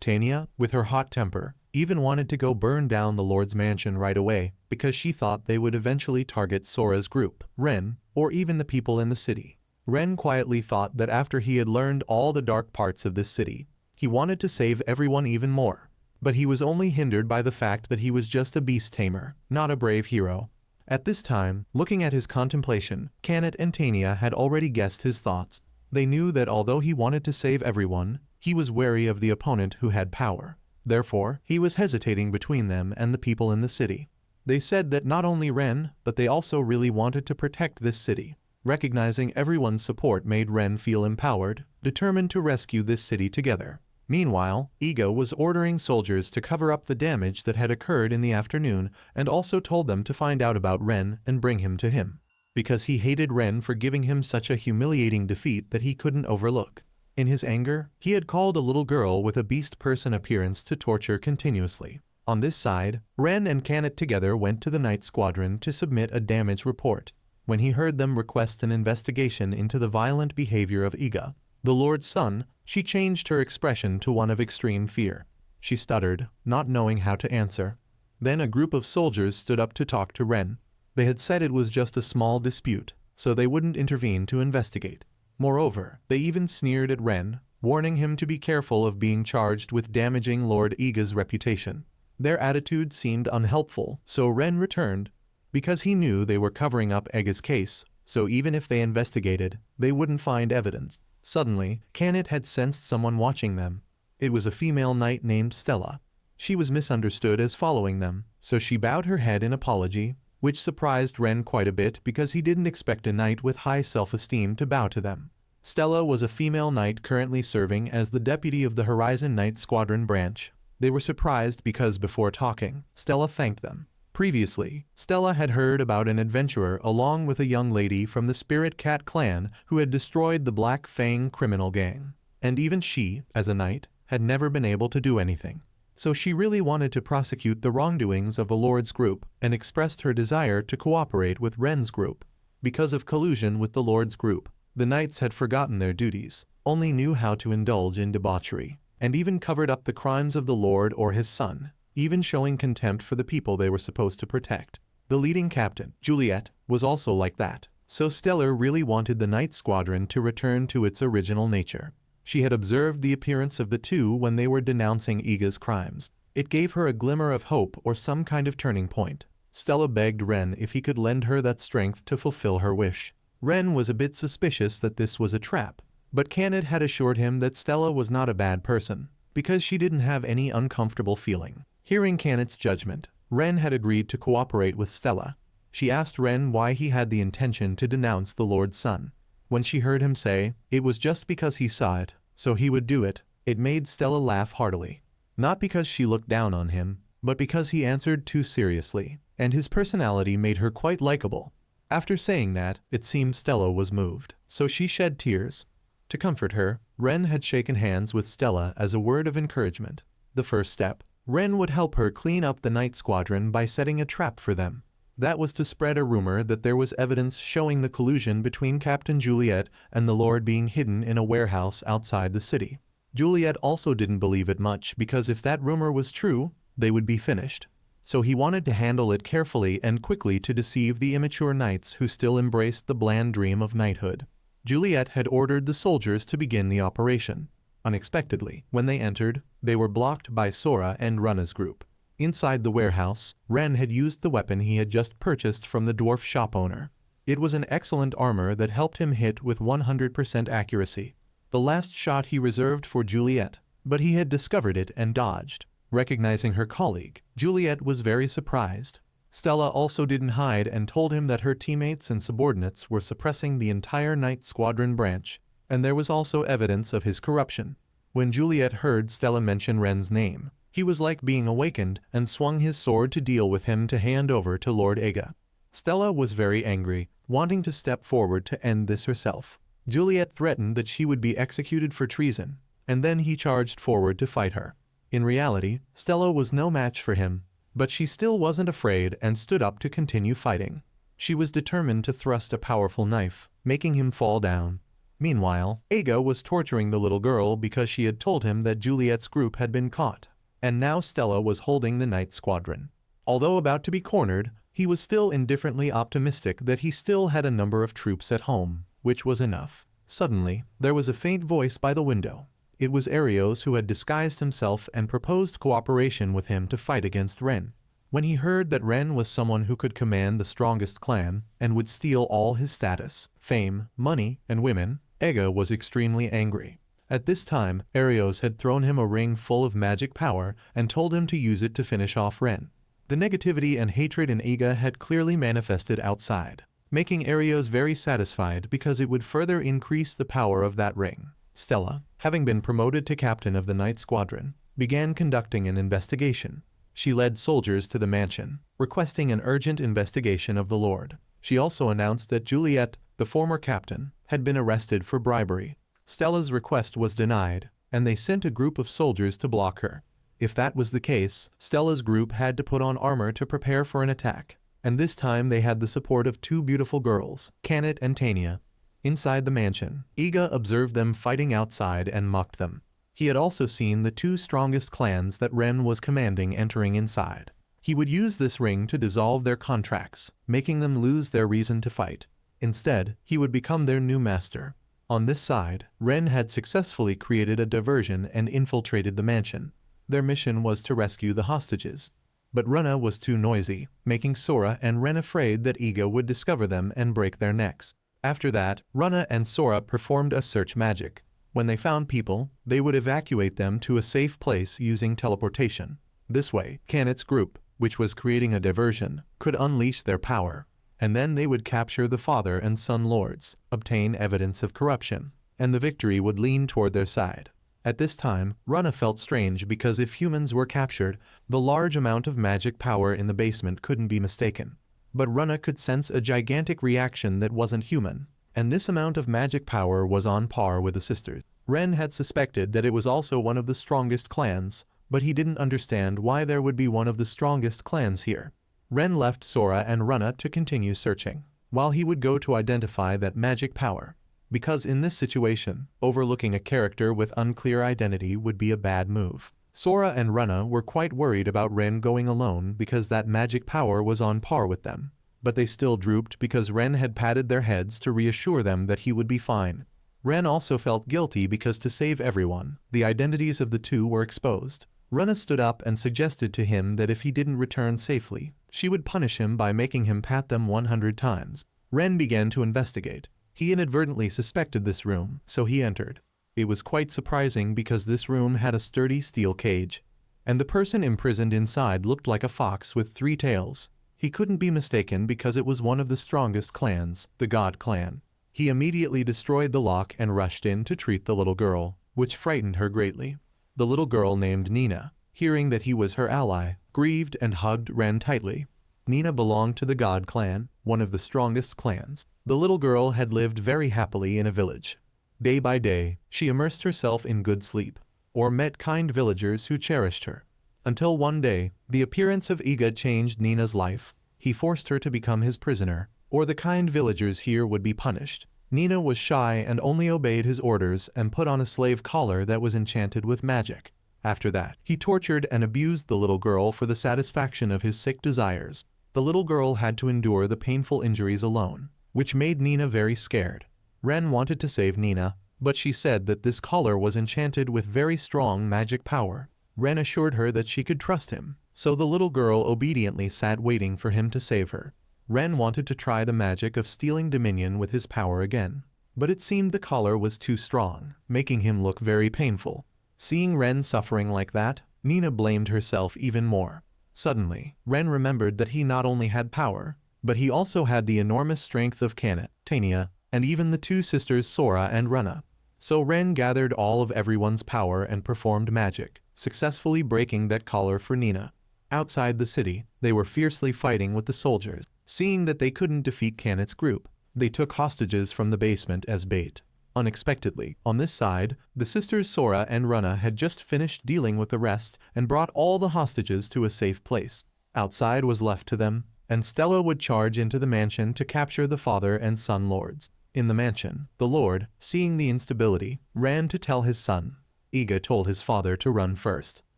Tania, with her hot temper, even wanted to go burn down the Lord's mansion right away because she thought they would eventually target Sora's group, Ren, or even the people in the city. Ren quietly thought that after he had learned all the dark parts of this city, he wanted to save everyone even more. But he was only hindered by the fact that he was just a beast tamer, not a brave hero. At this time, looking at his contemplation, Kanat and Tania had already guessed his thoughts. They knew that although he wanted to save everyone, he was wary of the opponent who had power. Therefore, he was hesitating between them and the people in the city. They said that not only Ren, but they also really wanted to protect this city. Recognizing everyone's support made Ren feel empowered, determined to rescue this city together. Meanwhile, Ego was ordering soldiers to cover up the damage that had occurred in the afternoon and also told them to find out about Ren and bring him to him, because he hated Ren for giving him such a humiliating defeat that he couldn't overlook. In his anger, he had called a little girl with a beast person appearance to torture continuously. On this side, Ren and Kanat together went to the night squadron to submit a damage report. When he heard them request an investigation into the violent behavior of Iga, the Lord's son, she changed her expression to one of extreme fear. She stuttered, not knowing how to answer. Then a group of soldiers stood up to talk to Ren. They had said it was just a small dispute, so they wouldn't intervene to investigate. Moreover, they even sneered at Ren, warning him to be careful of being charged with damaging Lord Iga's reputation. Their attitude seemed unhelpful, so Ren returned. Because he knew they were covering up Iga's case, so even if they investigated, they wouldn't find evidence. Suddenly, Kanat had sensed someone watching them. It was a female knight named Stella. She was misunderstood as following them, so she bowed her head in apology, which surprised Ren quite a bit because he didn't expect a knight with high self-esteem to bow to them. Stella was a female knight currently serving as the deputy of the Horizon Knight Squadron branch. They were surprised because before talking, Stella thanked them. Previously, Stella had heard about an adventurer along with a young lady from the Spirit Cat clan who had destroyed the Black Fang criminal gang. And even she, as a knight, had never been able to do anything. So she really wanted to prosecute the wrongdoings of the Lord's group and expressed her desire to cooperate with Ren's group. Because of collusion with the Lord's group, the knights had forgotten their duties, only knew how to indulge in debauchery, and even covered up the crimes of the Lord or his son, even showing contempt for the people they were supposed to protect. The leading captain, Juliet, was also like that, so Stella really wanted the Knight Squadron to return to its original nature. She had observed the appearance of the two when they were denouncing Iga's crimes. It gave her a glimmer of hope or some kind of turning point. Stella begged Ren if he could lend her that strength to fulfill her wish. Ren was a bit suspicious that this was a trap, but Kanat had assured him that Stella was not a bad person, because she didn't have any uncomfortable feeling. Hearing Kanat's judgment, Ren had agreed to cooperate with Stella. She asked Ren why he had the intention to denounce the Lord's son. When she heard him say, it was just because he saw it, so he would do it, it made Stella laugh heartily. Not because she looked down on him, but because he answered too seriously. and his personality made her quite likable. After saying that, it seemed Stella was moved, so she shed tears. To comfort her, Ren had shaken hands with Stella as a word of encouragement. The first step, Ren would help her clean up the night squadron by setting a trap for them. That was to spread a rumor that there was evidence showing the collusion between Captain Juliet and the Lord being hidden in a warehouse outside the city. Juliet also didn't believe it much because if that rumor was true, they would be finished. So he wanted to handle it carefully and quickly to deceive the immature knights who still embraced the bland dream of knighthood. Juliet had ordered the soldiers to begin the operation. Unexpectedly, when they entered, they were blocked by Sora and Runna's group. Inside the warehouse, Ren had used the weapon he had just purchased from the dwarf shop owner. It was an excellent armor that helped him hit with 100% accuracy. The last shot he reserved for Juliet, but he had discovered it and dodged. Recognizing her colleague, Juliet was very surprised. Stella also didn't hide and told him that her teammates and subordinates were suppressing the entire Night Squadron branch, and there was also evidence of his corruption. When Juliet heard Stella mention Ren's name, he was like being awakened and swung his sword to deal with him to hand over to Lord Aga. Stella was very angry, wanting to step forward to end this herself. Juliet threatened that she would be executed for treason, and then he charged forward to fight her. In reality, Stella was no match for him, but she still wasn't afraid and stood up to continue fighting. She was determined to thrust a powerful knife, making him fall down. Meanwhile, Aga was torturing the little girl because she had told him that Juliet's group had been caught, and now Stella was holding the Night Squadron. Although about to be cornered, he was still indifferently optimistic that he still had a number of troops at home, which was enough. Suddenly, there was a faint voice by the window. It was Arios who had disguised himself and proposed cooperation with him to fight against Ren. When he heard that Ren was someone who could command the strongest clan and would steal all his status, fame, money, and women, Aga was extremely angry. At this time, Arios had thrown him a ring full of magic power and told him to use it to finish off Ren. The negativity and hatred in Aga had clearly manifested outside, making Arios very satisfied because it would further increase the power of that ring. Stella, having been promoted to captain of the Night Squadron, began conducting an investigation. She led soldiers to the mansion, requesting an urgent investigation of the Lord. She also announced that Juliet, the former captain, had been arrested for bribery. Stella's request was denied, and they sent a group of soldiers to block her. If that was the case, Stella's group had to put on armor to prepare for an attack, and this time they had the support of two beautiful girls, Kanat and Tanya. Inside the mansion, Iga observed them fighting outside and mocked them. He had also seen the two strongest clans that Ren was commanding entering inside. He would use this ring to dissolve their contracts, making them lose their reason to fight. Instead, he would become their new master. On this side, Ren had successfully created a diversion and infiltrated the mansion. Their mission was to rescue the hostages. But Runna was too noisy, making Sora and Ren afraid that Iga would discover them and break their necks. After that, Runna and Sora performed a search magic. When they found people, they would evacuate them to a safe place using teleportation. This way, Kanat's group, which was creating a diversion, could unleash their power. And then they would capture the father and son lords, obtain evidence of corruption, and the victory would lean toward their side. At this time, Runna felt strange because if humans were captured, the large amount of magic power in the basement couldn't be mistaken. But Runna could sense a gigantic reaction that wasn't human, and this amount of magic power was on par with the sisters. Ren had suspected that it was also one of the strongest clans, but he didn't understand why there would be one of the strongest clans here. Ren left Sora and Runna to continue searching, while he would go to identify that magic power. Because in this situation, overlooking a character with unclear identity would be a bad move. Sora and Runna were quite worried about Ren going alone because that magic power was on par with them. But they still drooped because Ren had patted their heads to reassure them that he would be fine. Ren also felt guilty because to save everyone, the identities of the two were exposed. Runna stood up and suggested to him that if he didn't return safely, she would punish him by making him pat them 100 times. Ren began to investigate. He inadvertently suspected this room, so he entered. It was quite surprising because this room had a sturdy steel cage, and the person imprisoned inside looked like a fox with 3 tails. He couldn't be mistaken because it was one of the strongest clans, the God clan. He immediately destroyed the lock and rushed in to treat the little girl, which frightened her greatly. The little girl named Nina, hearing that he was her ally, grieved and hugged Ren tightly. Nina belonged to the God clan, one of the strongest clans. The little girl had lived very happily in a village. Day by day, she immersed herself in good sleep, or met kind villagers who cherished her. Until one day, the appearance of Iga changed Nina's life. He forced her to become his prisoner, or the kind villagers here would be punished. Nina was shy and only obeyed his orders and put on a slave collar that was enchanted with magic. After that, he tortured and abused the little girl for the satisfaction of his sick desires. The little girl had to endure the painful injuries alone, which made Nina very scared. Ren wanted to save Nina, but she said that this collar was enchanted with very strong magic power. Ren assured her that she could trust him, so the little girl obediently sat waiting for him to save her. Ren wanted to try the magic of stealing dominion with his power again, but it seemed the collar was too strong, making him look very painful. Seeing Ren suffering like that, Nina blamed herself even more. Suddenly, Ren remembered that he not only had power, but he also had the enormous strength of Kanet, Tania, and even the two sisters Sora and Runa. So Ren gathered all of everyone's power and performed magic, successfully breaking that collar for Nina. Outside the city, they were fiercely fighting with the soldiers. Seeing that they couldn't defeat Kanet's group, they took hostages from the basement as bait. Unexpectedly, on this side, the sisters Sora and Runa had just finished dealing with the rest and brought all the hostages to a safe place. Outside was left to them, and Stella would charge into the mansion to capture the father and son lords. In the mansion, the lord, seeing the instability, ran to tell his son. Iga told his father to run first,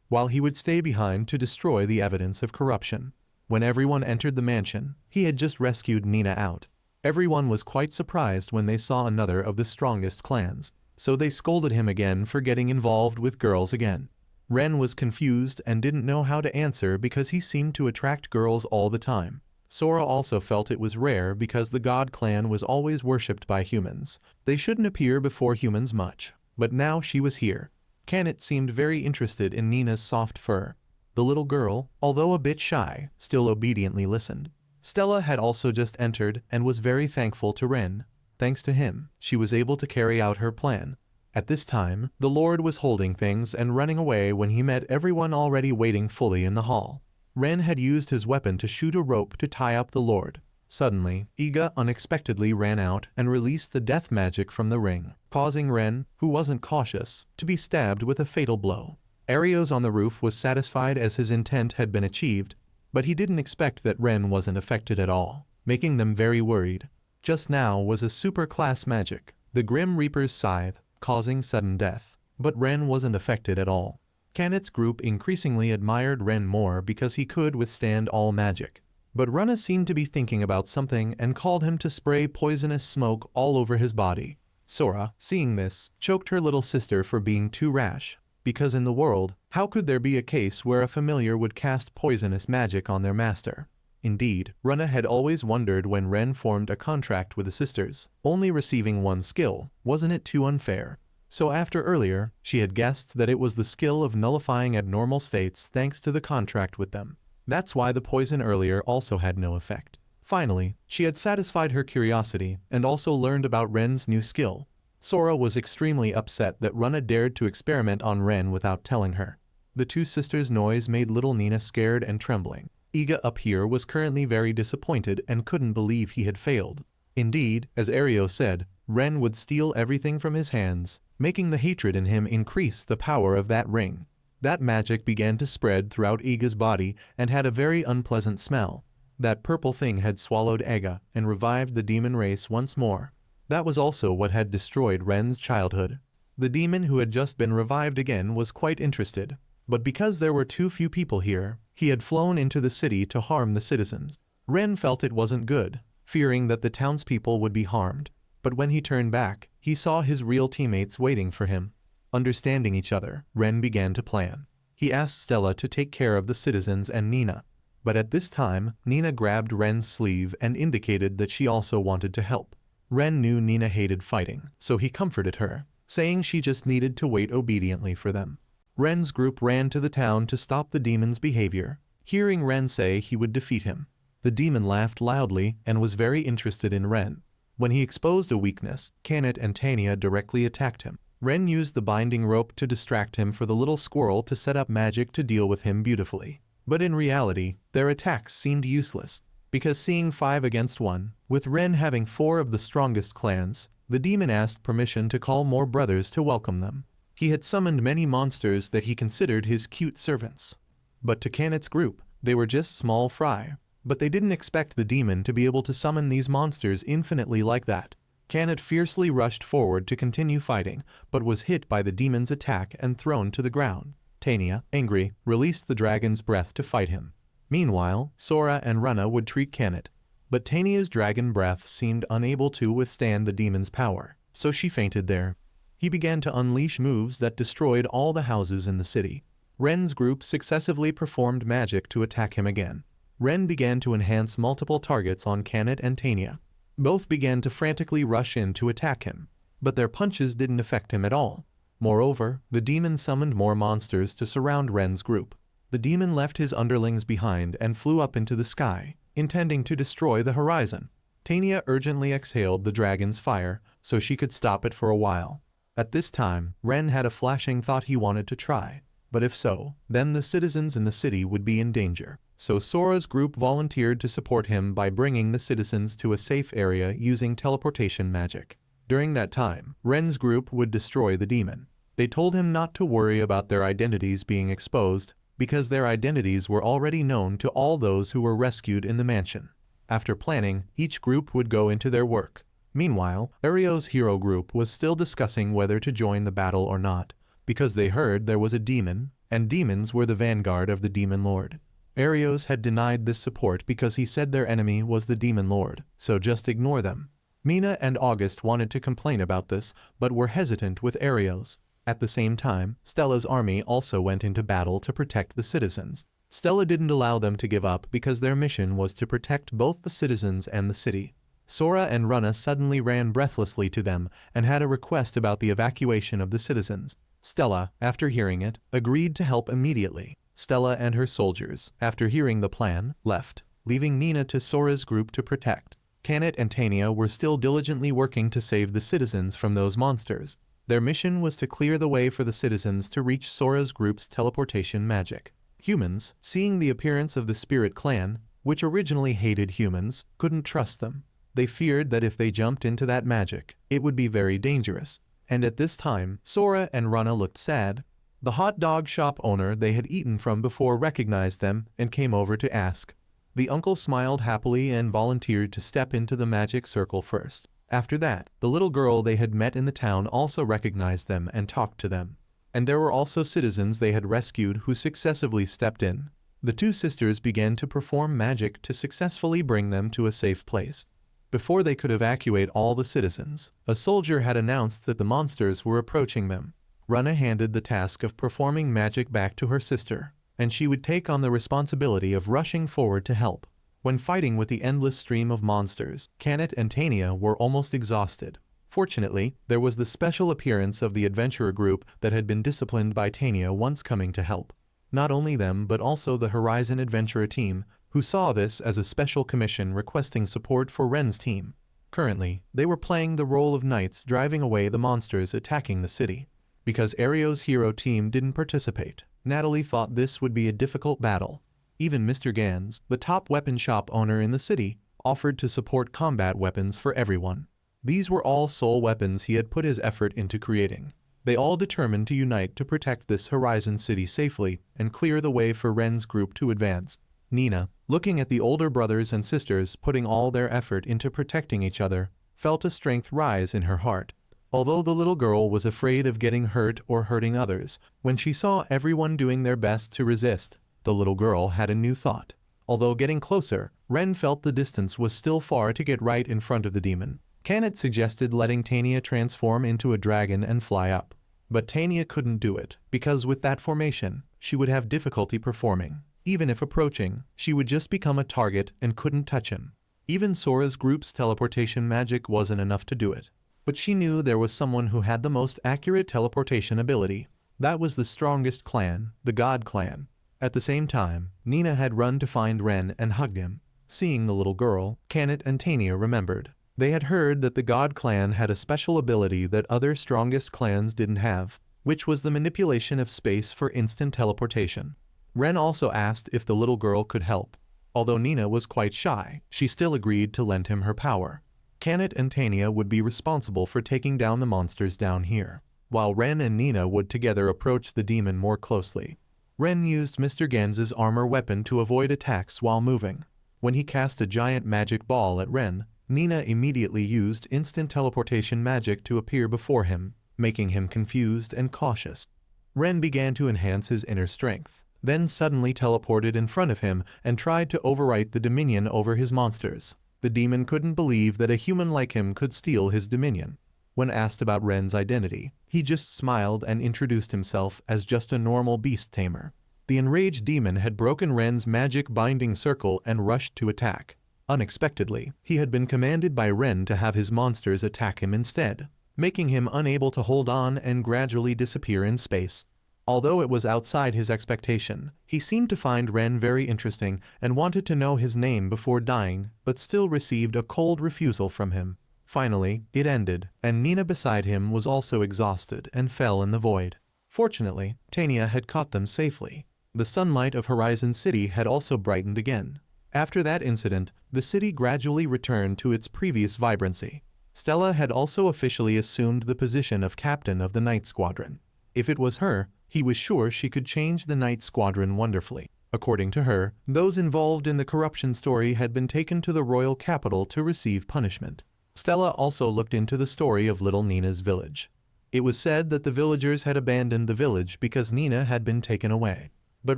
while he would stay behind to destroy the evidence of corruption. When everyone entered the mansion, he had just rescued Nina out. Everyone was quite surprised when they saw another of the strongest clans, so they scolded him again for getting involved with girls again. Ren was confused and didn't know how to answer because he seemed to attract girls all the time. Sora also felt it was rare because the God clan was always worshipped by humans. They shouldn't appear before humans much, but now she was here. Kanet seemed very interested in Nina's soft fur. The little girl, although a bit shy, still obediently listened. Stella had also just entered and was very thankful to Ren. Thanks to him, she was able to carry out her plan. At this time, the Lord was holding things and running away when he met everyone already waiting fully in the hall. Ren had used his weapon to shoot a rope to tie up the Lord. Suddenly, Iga unexpectedly ran out and released the death magic from the ring, causing Ren, who wasn't cautious, to be stabbed with a fatal blow. Arios on the roof was satisfied as his intent had been achieved, but he didn't expect that Ren wasn't affected at all, making them very worried. Just now was a super-class magic, the Grim Reaper's scythe, causing sudden death, but Ren wasn't affected at all. Kanet's group increasingly admired Ren more because he could withstand all magic. But Runa seemed to be thinking about something and called him to spray poisonous smoke all over his body. Sora, seeing this, choked her little sister for being too rash. Because in the world, how could there be a case where a familiar would cast poisonous magic on their master? Indeed, Runa had always wondered when Ren formed a contract with the sisters, only receiving one skill, wasn't it too unfair? So after earlier, she had guessed that it was the skill of nullifying abnormal states thanks to the contract with them. That's why the poison earlier also had no effect. Finally, she had satisfied her curiosity and also learned about Ren's new skill. Sora was extremely upset that Runa dared to experiment on Ren without telling her. The two sisters' noise made little Nina scared and trembling. Iga up here was currently very disappointed and couldn't believe he had failed. Indeed, as Ario said, Ren would steal everything from his hands, making the hatred in him increase the power of that ring. That magic began to spread throughout Iga's body and had a very unpleasant smell. That purple thing had swallowed Iga and revived the demon race once more. That was also what had destroyed Ren's childhood. The demon who had just been revived again was quite interested, but because there were too few people here, he had flown into the city to harm the citizens. Ren felt it wasn't good, fearing that the townspeople would be harmed. But when he turned back, he saw his real teammates waiting for him. Understanding each other, Ren began to plan. He asked Stella to take care of the citizens and Nina. But at this time, Nina grabbed Ren's sleeve and indicated that she also wanted to help. Ren knew Nina hated fighting, so he comforted her, saying she just needed to wait obediently for them. Ren's group ran to the town to stop the demon's behavior, hearing Ren say he would defeat him. The demon laughed loudly and was very interested in Ren. When he exposed a weakness, Kanet and Tania directly attacked him. Ren used the binding rope to distract him for the little squirrel to set up magic to deal with him beautifully. But in reality, their attacks seemed useless, because seeing 5 against 1, with Ren having 4 of the strongest clans, the demon asked permission to call more brothers to welcome them. He had summoned many monsters that he considered his cute servants. But to Kanet's group, they were just small fry. But they didn't expect the demon to be able to summon these monsters infinitely like that. Kanet fiercely rushed forward to continue fighting, but was hit by the demon's attack and thrown to the ground. Tanya, angry, released the dragon's breath to fight him. Meanwhile, Sora and Rana would treat Kanet. But Tanya's dragon breath seemed unable to withstand the demon's power, so she fainted there. He began to unleash moves that destroyed all the houses in the city. Ren's group successively performed magic to attack him again. Ren began to enhance multiple targets on Kanet and Tanya. Both began to frantically rush in to attack him, but their punches didn't affect him at all. Moreover, the demon summoned more monsters to surround Ren's group. The demon left his underlings behind and flew up into the sky, intending to destroy the horizon. Tanya urgently exhaled the dragon's fire so she could stop it for a while. At this time, Ren had a flashing thought he wanted to try, but if so, then the citizens in the city would be in danger. So Sora's group volunteered to support him by bringing the citizens to a safe area using teleportation magic. During that time, Ren's group would destroy the demon. They told him not to worry about their identities being exposed, because their identities were already known to all those who were rescued in the mansion. After planning, each group would go into their work. Meanwhile, Ario's hero group was still discussing whether to join the battle or not, because they heard there was a demon, and demons were the vanguard of the Demon Lord. Arios had denied this support because he said their enemy was the Demon Lord, so just ignore them. Mina and August wanted to complain about this, but were hesitant with Arios. At the same time, Stella's army also went into battle to protect the citizens. Stella didn't allow them to give up because their mission was to protect both the citizens and the city. Sora and Rana suddenly ran breathlessly to them and had a request about the evacuation of the citizens. Stella, after hearing it, agreed to help immediately. Stella and her soldiers, after hearing the plan, left, leaving Nina to Sora's group to protect. Kanet and Tanya were still diligently working to save the citizens from those monsters. Their mission was to clear the way for the citizens to reach Sora's group's teleportation magic. Humans, seeing the appearance of the Spirit Clan, which originally hated humans, couldn't trust them. They feared that if they jumped into that magic, it would be very dangerous. And at this time, Sora and Rana looked sad. The hot dog shop owner they had eaten from before recognized them and came over to ask. The uncle smiled happily and volunteered to step into the magic circle first. After that, the little girl they had met in the town also recognized them and talked to them. And there were also citizens they had rescued who successively stepped in. The two sisters began to perform magic to successfully bring them to a safe place. Before they could evacuate all the citizens, a soldier had announced that the monsters were approaching them. Rana handed the task of performing magic back to her sister, and she would take on the responsibility of rushing forward to help. When fighting with the endless stream of monsters, Kanet and Tanya were almost exhausted. Fortunately, there was the special appearance of the adventurer group that had been disciplined by Tanya once coming to help. Not only them but also the Horizon Adventurer team, who saw this as a special commission requesting support for Ren's team. Currently, they were playing the role of knights driving away the monsters attacking the city. Because Ario's hero team didn't participate, Natalie thought this would be a difficult battle. Even Mr. Gans, the top weapon shop owner in the city, offered to support combat weapons for everyone. These were all soul weapons he had put his effort into creating. They all determined to unite to protect this Horizon city safely and clear the way for Ren's group to advance. Nina, looking at the older brothers and sisters putting all their effort into protecting each other, felt a strength rise in her heart. Although the little girl was afraid of getting hurt or hurting others, when she saw everyone doing their best to resist, the little girl had a new thought. Although getting closer, Ren felt the distance was still far to get right in front of the demon. Kanet suggested letting Tanya transform into a dragon and fly up. But Tanya couldn't do it, because with that formation, she would have difficulty performing. Even if approaching, she would just become a target and couldn't touch him. Even Sora's group's teleportation magic wasn't enough to do it. But she knew there was someone who had the most accurate teleportation ability. That was the strongest clan, the God Clan. At the same time, Nina had run to find Ren and hugged him. Seeing the little girl, Kanet and Tanya remembered. They had heard that the God Clan had a special ability that other strongest clans didn't have, which was the manipulation of space for instant teleportation. Ren also asked if the little girl could help. Although Nina was quite shy, she still agreed to lend him her power. Kanet and Tanya would be responsible for taking down the monsters down here, while Ren and Nina would together approach the demon more closely. Ren used Mr. Genz's armor weapon to avoid attacks while moving. When he cast a giant magic ball at Ren, Nina immediately used instant teleportation magic to appear before him, making him confused and cautious. Ren began to enhance his inner strength, then suddenly teleported in front of him and tried to overwrite the dominion over his monsters. The demon couldn't believe that a human like him could steal his dominion. When asked about Ren's identity, he just smiled and introduced himself as just a normal beast tamer. The enraged demon had broken Ren's magic binding circle and rushed to attack. Unexpectedly, he had been commanded by Ren to have his monsters attack him instead, making him unable to hold on and gradually disappear in space. Although it was outside his expectation, he seemed to find Ren very interesting and wanted to know his name before dying, but still received a cold refusal from him. Finally, it ended, and Nina beside him was also exhausted and fell in the void. Fortunately, Tanya had caught them safely. The sunlight of Horizon City had also brightened again. After that incident, the city gradually returned to its previous vibrancy. Stella had also officially assumed the position of captain of the Night Squadron. If it was her, he was sure she could change the Night Squadron wonderfully. According to her, those involved in the corruption story had been taken to the royal capital to receive punishment. Stella also looked into the story of little Nina's village. It was said that the villagers had abandoned the village because Nina had been taken away. But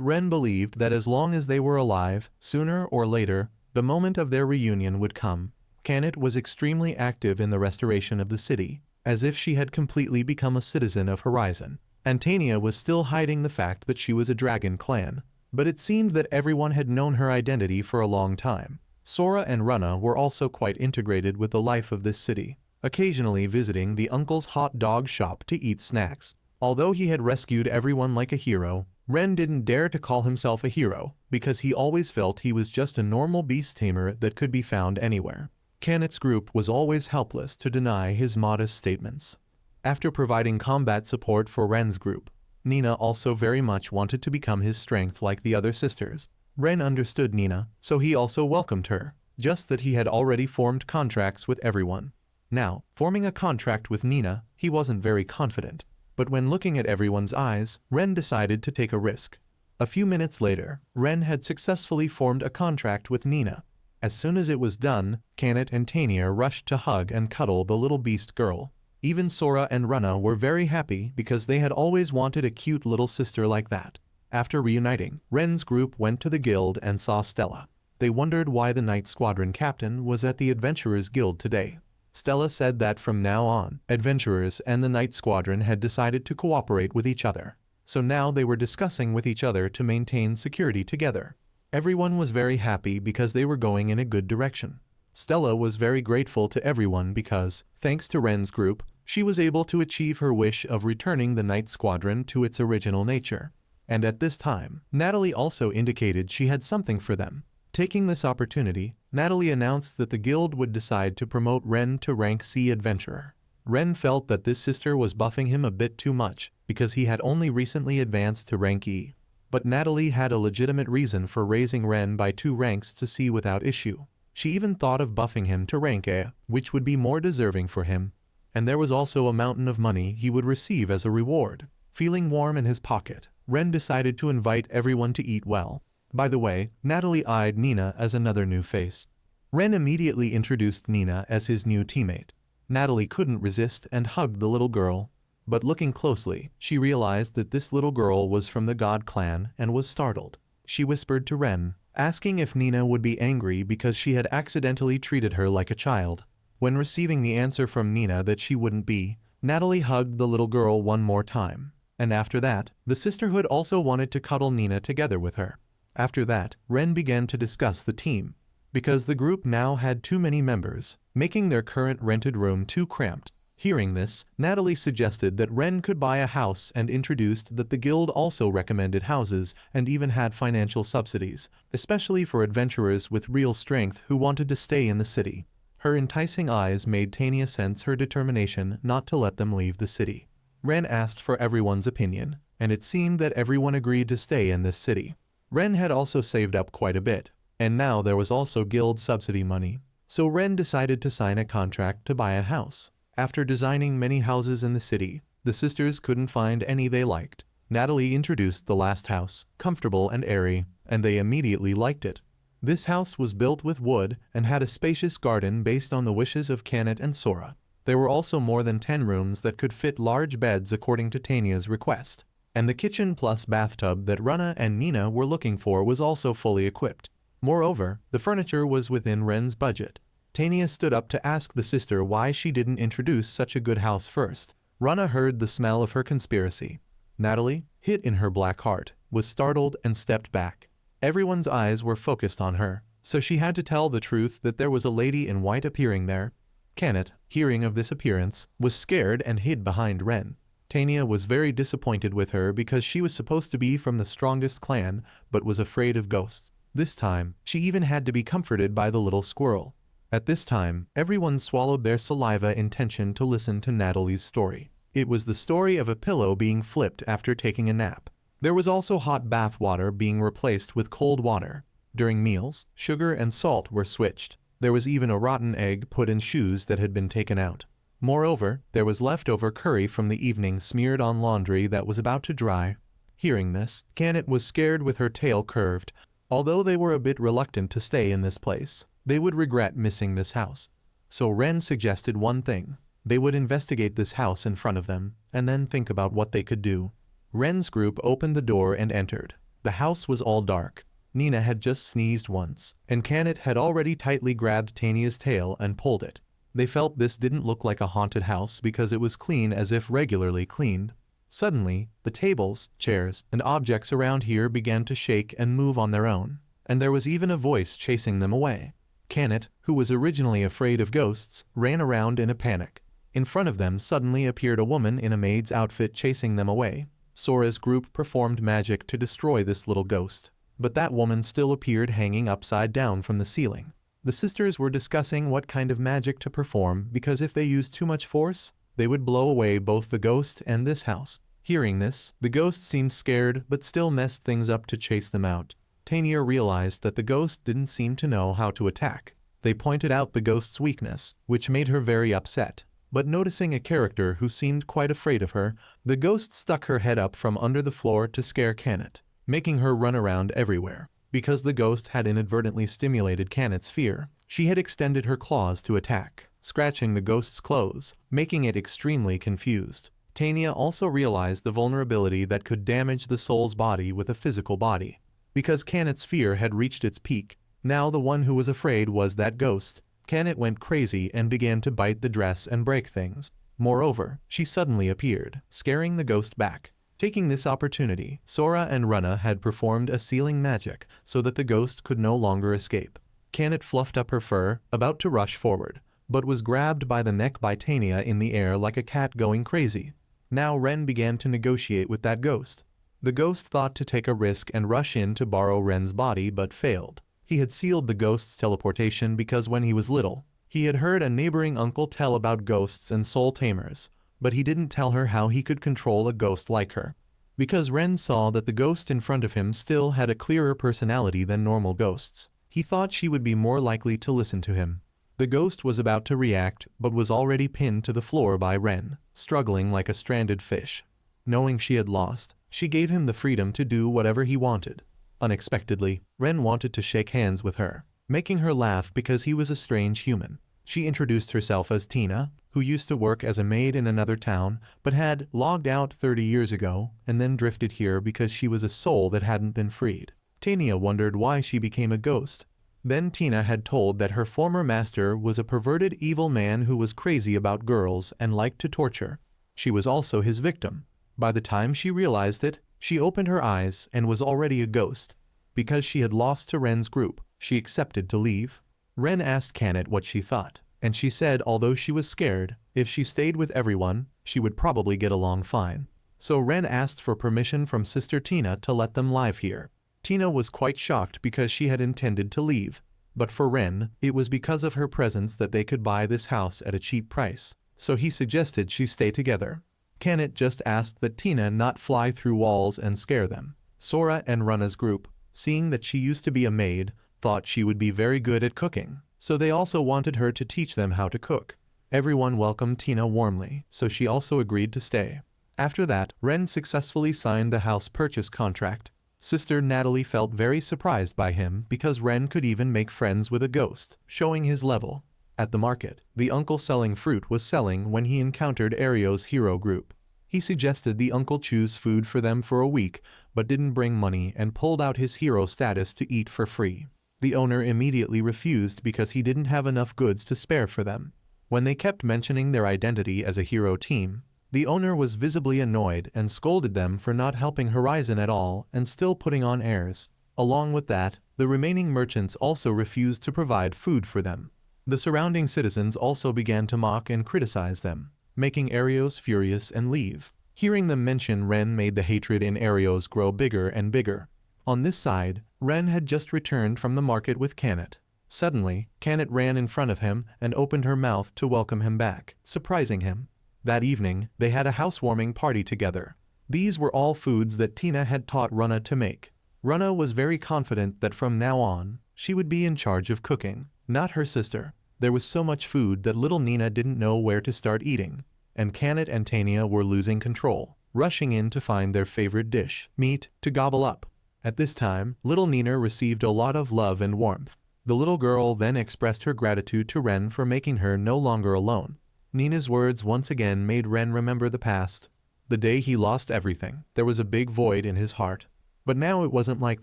Ren believed that as long as they were alive, sooner or later, the moment of their reunion would come. Kanet was extremely active in the restoration of the city, as if she had completely become a citizen of Horizon. And Tanya was still hiding the fact that she was a dragon clan, but it seemed that everyone had known her identity for a long time. Sora and Rana were also quite integrated with the life of this city, occasionally visiting the uncle's hot dog shop to eat snacks. Although he had rescued everyone like a hero, Ren didn't dare to call himself a hero because he always felt he was just a normal beast tamer that could be found anywhere. Kanet's group was always helpless to deny his modest statements. After providing combat support for Ren's group, Nina also very much wanted to become his strength like the other sisters. Ren understood Nina, so he also welcomed her, just that he had already formed contracts with everyone. Now, forming a contract with Nina, he wasn't very confident. But when looking at everyone's eyes, Ren decided to take a risk. A few minutes later, Ren had successfully formed a contract with Nina. As soon as it was done, Kanet and Tanya rushed to hug and cuddle the little beast girl. Even Sora and Rana were very happy because they had always wanted a cute little sister like that. After reuniting, Ren's group went to the guild and saw Stella. They wondered why the Night Squadron captain was at the Adventurers Guild today. Stella said that from now on, adventurers and the Night Squadron had decided to cooperate with each other. So now they were discussing with each other to maintain security together. Everyone was very happy because they were going in a good direction. Stella was very grateful to everyone because, thanks to Ren's group, she was able to achieve her wish of returning the Night Squadron to its original nature. And at this time, Natalie also indicated she had something for them. Taking this opportunity, Natalie announced that the guild would decide to promote Ren to rank C adventurer. Ren felt that this sister was buffing him a bit too much because he had only recently advanced to rank E. But Natalie had a legitimate reason for raising Ren by 2 ranks to C without issue. She even thought of buffing him to rank A, which would be more deserving for him. And there was also a mountain of money he would receive as a reward. Feeling warm in his pocket, Ren decided to invite everyone to eat well. By the way, Natalie eyed Nina as another new face. Ren immediately introduced Nina as his new teammate. Natalie couldn't resist and hugged the little girl. But looking closely, she realized that this little girl was from the God clan and was startled. She whispered to Ren, asking if Nina would be angry because she had accidentally treated her like a child. When receiving the answer from Nina that she wouldn't be, Natalie hugged the little girl one more time. And after that, the sisterhood also wanted to cuddle Nina together with her. After that, Ren began to discuss the team. Because the group now had too many members, making their current rented room too cramped. Hearing this, Natalie suggested that Ren could buy a house and introduced that the guild also recommended houses and even had financial subsidies, especially for adventurers with real strength who wanted to stay in the city. Her enticing eyes made Tanya sense her determination not to let them leave the city. Ren asked for everyone's opinion, and it seemed that everyone agreed to stay in this city. Ren had also saved up quite a bit, and now there was also guild subsidy money. So Ren decided to sign a contract to buy a house. After designing many houses in the city, the sisters couldn't find any they liked. Natalie introduced the last house, comfortable and airy, and they immediately liked it. This house was built with wood and had a spacious garden based on the wishes of Kanet and Sora. There were also more than 10 rooms that could fit large beds according to Tanya's request. And the kitchen plus bathtub that Rana and Nina were looking for was also fully equipped. Moreover, the furniture was within Ren's budget. Tanya stood up to ask the sister why she didn't introduce such a good house first. Rana heard the smell of her conspiracy. Natalie, hit in her black heart, was startled and stepped back. Everyone's eyes were focused on her, so she had to tell the truth that there was a lady in white appearing there. Kanet, hearing of this appearance, was scared and hid behind Ren. Tanya was very disappointed with her because she was supposed to be from the strongest clan, but was afraid of ghosts. This time, she even had to be comforted by the little squirrel. At this time, everyone swallowed their saliva in tension to listen to Natalie's story. It was the story of a pillow being flipped after taking a nap. There was also hot bath water being replaced with cold water. During meals, sugar and salt were switched. There was even a rotten egg put in shoes that had been taken out. Moreover, there was leftover curry from the evening smeared on laundry that was about to dry. Hearing this, Kanet was scared with her tail curved. Although they were a bit reluctant to stay in this place, they would regret missing this house. So Ren suggested one thing. They would investigate this house in front of them, and then think about what they could do. Ren's group opened the door and entered. The house was all dark. Nina had just sneezed once, and Kanet had already tightly grabbed Tanya's tail and pulled it. They felt this didn't look like a haunted house because it was clean as if regularly cleaned. Suddenly, the tables, chairs, and objects around here began to shake and move on their own, and there was even a voice chasing them away. Kanet, who was originally afraid of ghosts, ran around in a panic. In front of them suddenly appeared a woman in a maid's outfit chasing them away. Sora's group performed magic to destroy this little ghost, but that woman still appeared hanging upside down from the ceiling. The sisters were discussing what kind of magic to perform because if they used too much force, they would blow away both the ghost and this house. Hearing this, the ghost seemed scared but still messed things up to chase them out. Tanya realized that the ghost didn't seem to know how to attack. They pointed out the ghost's weakness, which made her very upset. But noticing a character who seemed quite afraid of her, the ghost stuck her head up from under the floor to scare Kanet, making her run around everywhere. Because the ghost had inadvertently stimulated Kanet's fear, she had extended her claws to attack, scratching the ghost's clothes, making it extremely confused. Tanya also realized the vulnerability that could damage the soul's body with a physical body. Because Kanet's fear had reached its peak, now the one who was afraid was that ghost. Kanet went crazy and began to bite the dress and break things. Moreover, she suddenly appeared, scaring the ghost back. Taking this opportunity, Sora and Rana had performed a sealing magic so that the ghost could no longer escape. Kanet fluffed up her fur, about to rush forward, but was grabbed by the neck by Tanya in the air like a cat going crazy. Now Ren began to negotiate with that ghost. The ghost thought to take a risk and rush in to borrow Ren's body but failed. He had sealed the ghost's teleportation because when he was little, he had heard a neighboring uncle tell about ghosts and soul tamers, but he didn't tell her how he could control a ghost like her. Because Ren saw that the ghost in front of him still had a clearer personality than normal ghosts, he thought she would be more likely to listen to him. The ghost was about to react but was already pinned to the floor by Ren, struggling like a stranded fish. Knowing she had lost, she gave him the freedom to do whatever he wanted. Unexpectedly, Ren wanted to shake hands with her, making her laugh because he was a strange human. She introduced herself as Tina, who used to work as a maid in another town but had logged out 30 years ago and then drifted here because she was a soul that hadn't been freed. Tanya wondered why she became a ghost. Then Tina had told that her former master was a perverted evil man who was crazy about girls and liked to torture. She was also his victim. By the time she realized it, she opened her eyes and was already a ghost. Because she had lost to Ren's group, she accepted to leave. Ren asked Kanet what she thought, and she said although she was scared, if she stayed with everyone, she would probably get along fine. So Ren asked for permission from Sister Tina to let them live here. Tina was quite shocked because she had intended to leave, but for Ren, it was because of her presence that they could buy this house at a cheap price, so he suggested she stay together. Kanet just asked that Tina not fly through walls and scare them. Sora and Rana's group seeing that she used to be a maid, thought she would be very good at cooking, so they also wanted her to teach them how to cook. Everyone welcomed Tina warmly, so she also agreed to stay. After that, Ren successfully signed the house purchase contract. Sister Natalie felt very surprised by him because Ren could even make friends with a ghost, showing his level. At the market, the uncle selling fruit was selling when he encountered Ario's hero group. He suggested the uncle choose food for them for a week, but didn't bring money and pulled out his hero status to eat for free. The owner immediately refused because he didn't have enough goods to spare for them. When they kept mentioning their identity as a hero team, the owner was visibly annoyed and scolded them for not helping Horizon at all and still putting on airs. Along with that, the remaining merchants also refused to provide food for them. The surrounding citizens also began to mock and criticize them, making Arios furious and leave. Hearing them mention Ren made the hatred in Arios grow bigger and bigger. On this side, Ren had just returned from the market with Kanet. Suddenly, Kanet ran in front of him and opened her mouth to welcome him back, surprising him. That evening, they had a housewarming party together. These were all foods that Tina had taught Runa to make. Runa was very confident that from now on, she would be in charge of cooking, not her sister. There was so much food that little Nina didn't know where to start eating, and Kanet and Tania were losing control, rushing in to find their favorite dish, meat, to gobble up. At this time, little Nina received a lot of love and warmth. The little girl then expressed her gratitude to Ren for making her no longer alone. Nina's words once again made Ren remember the past. The day he lost everything, there was a big void in his heart. But now it wasn't like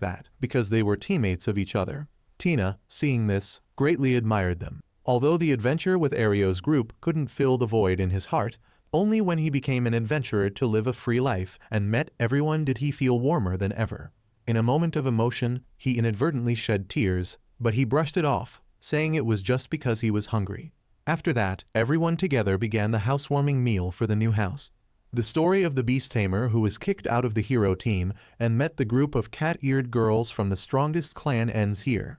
that, because they were teammates of each other. Tina, seeing this, greatly admired them. Although the adventure with Ario's group couldn't fill the void in his heart, only when he became an adventurer to live a free life and met everyone did he feel warmer than ever. In a moment of emotion, he inadvertently shed tears, but he brushed it off, saying it was just because he was hungry. After that, everyone together began the housewarming meal for the new house. The story of the beast tamer who was kicked out of the hero team and met the group of cat-eared girls from the strongest clan ends here.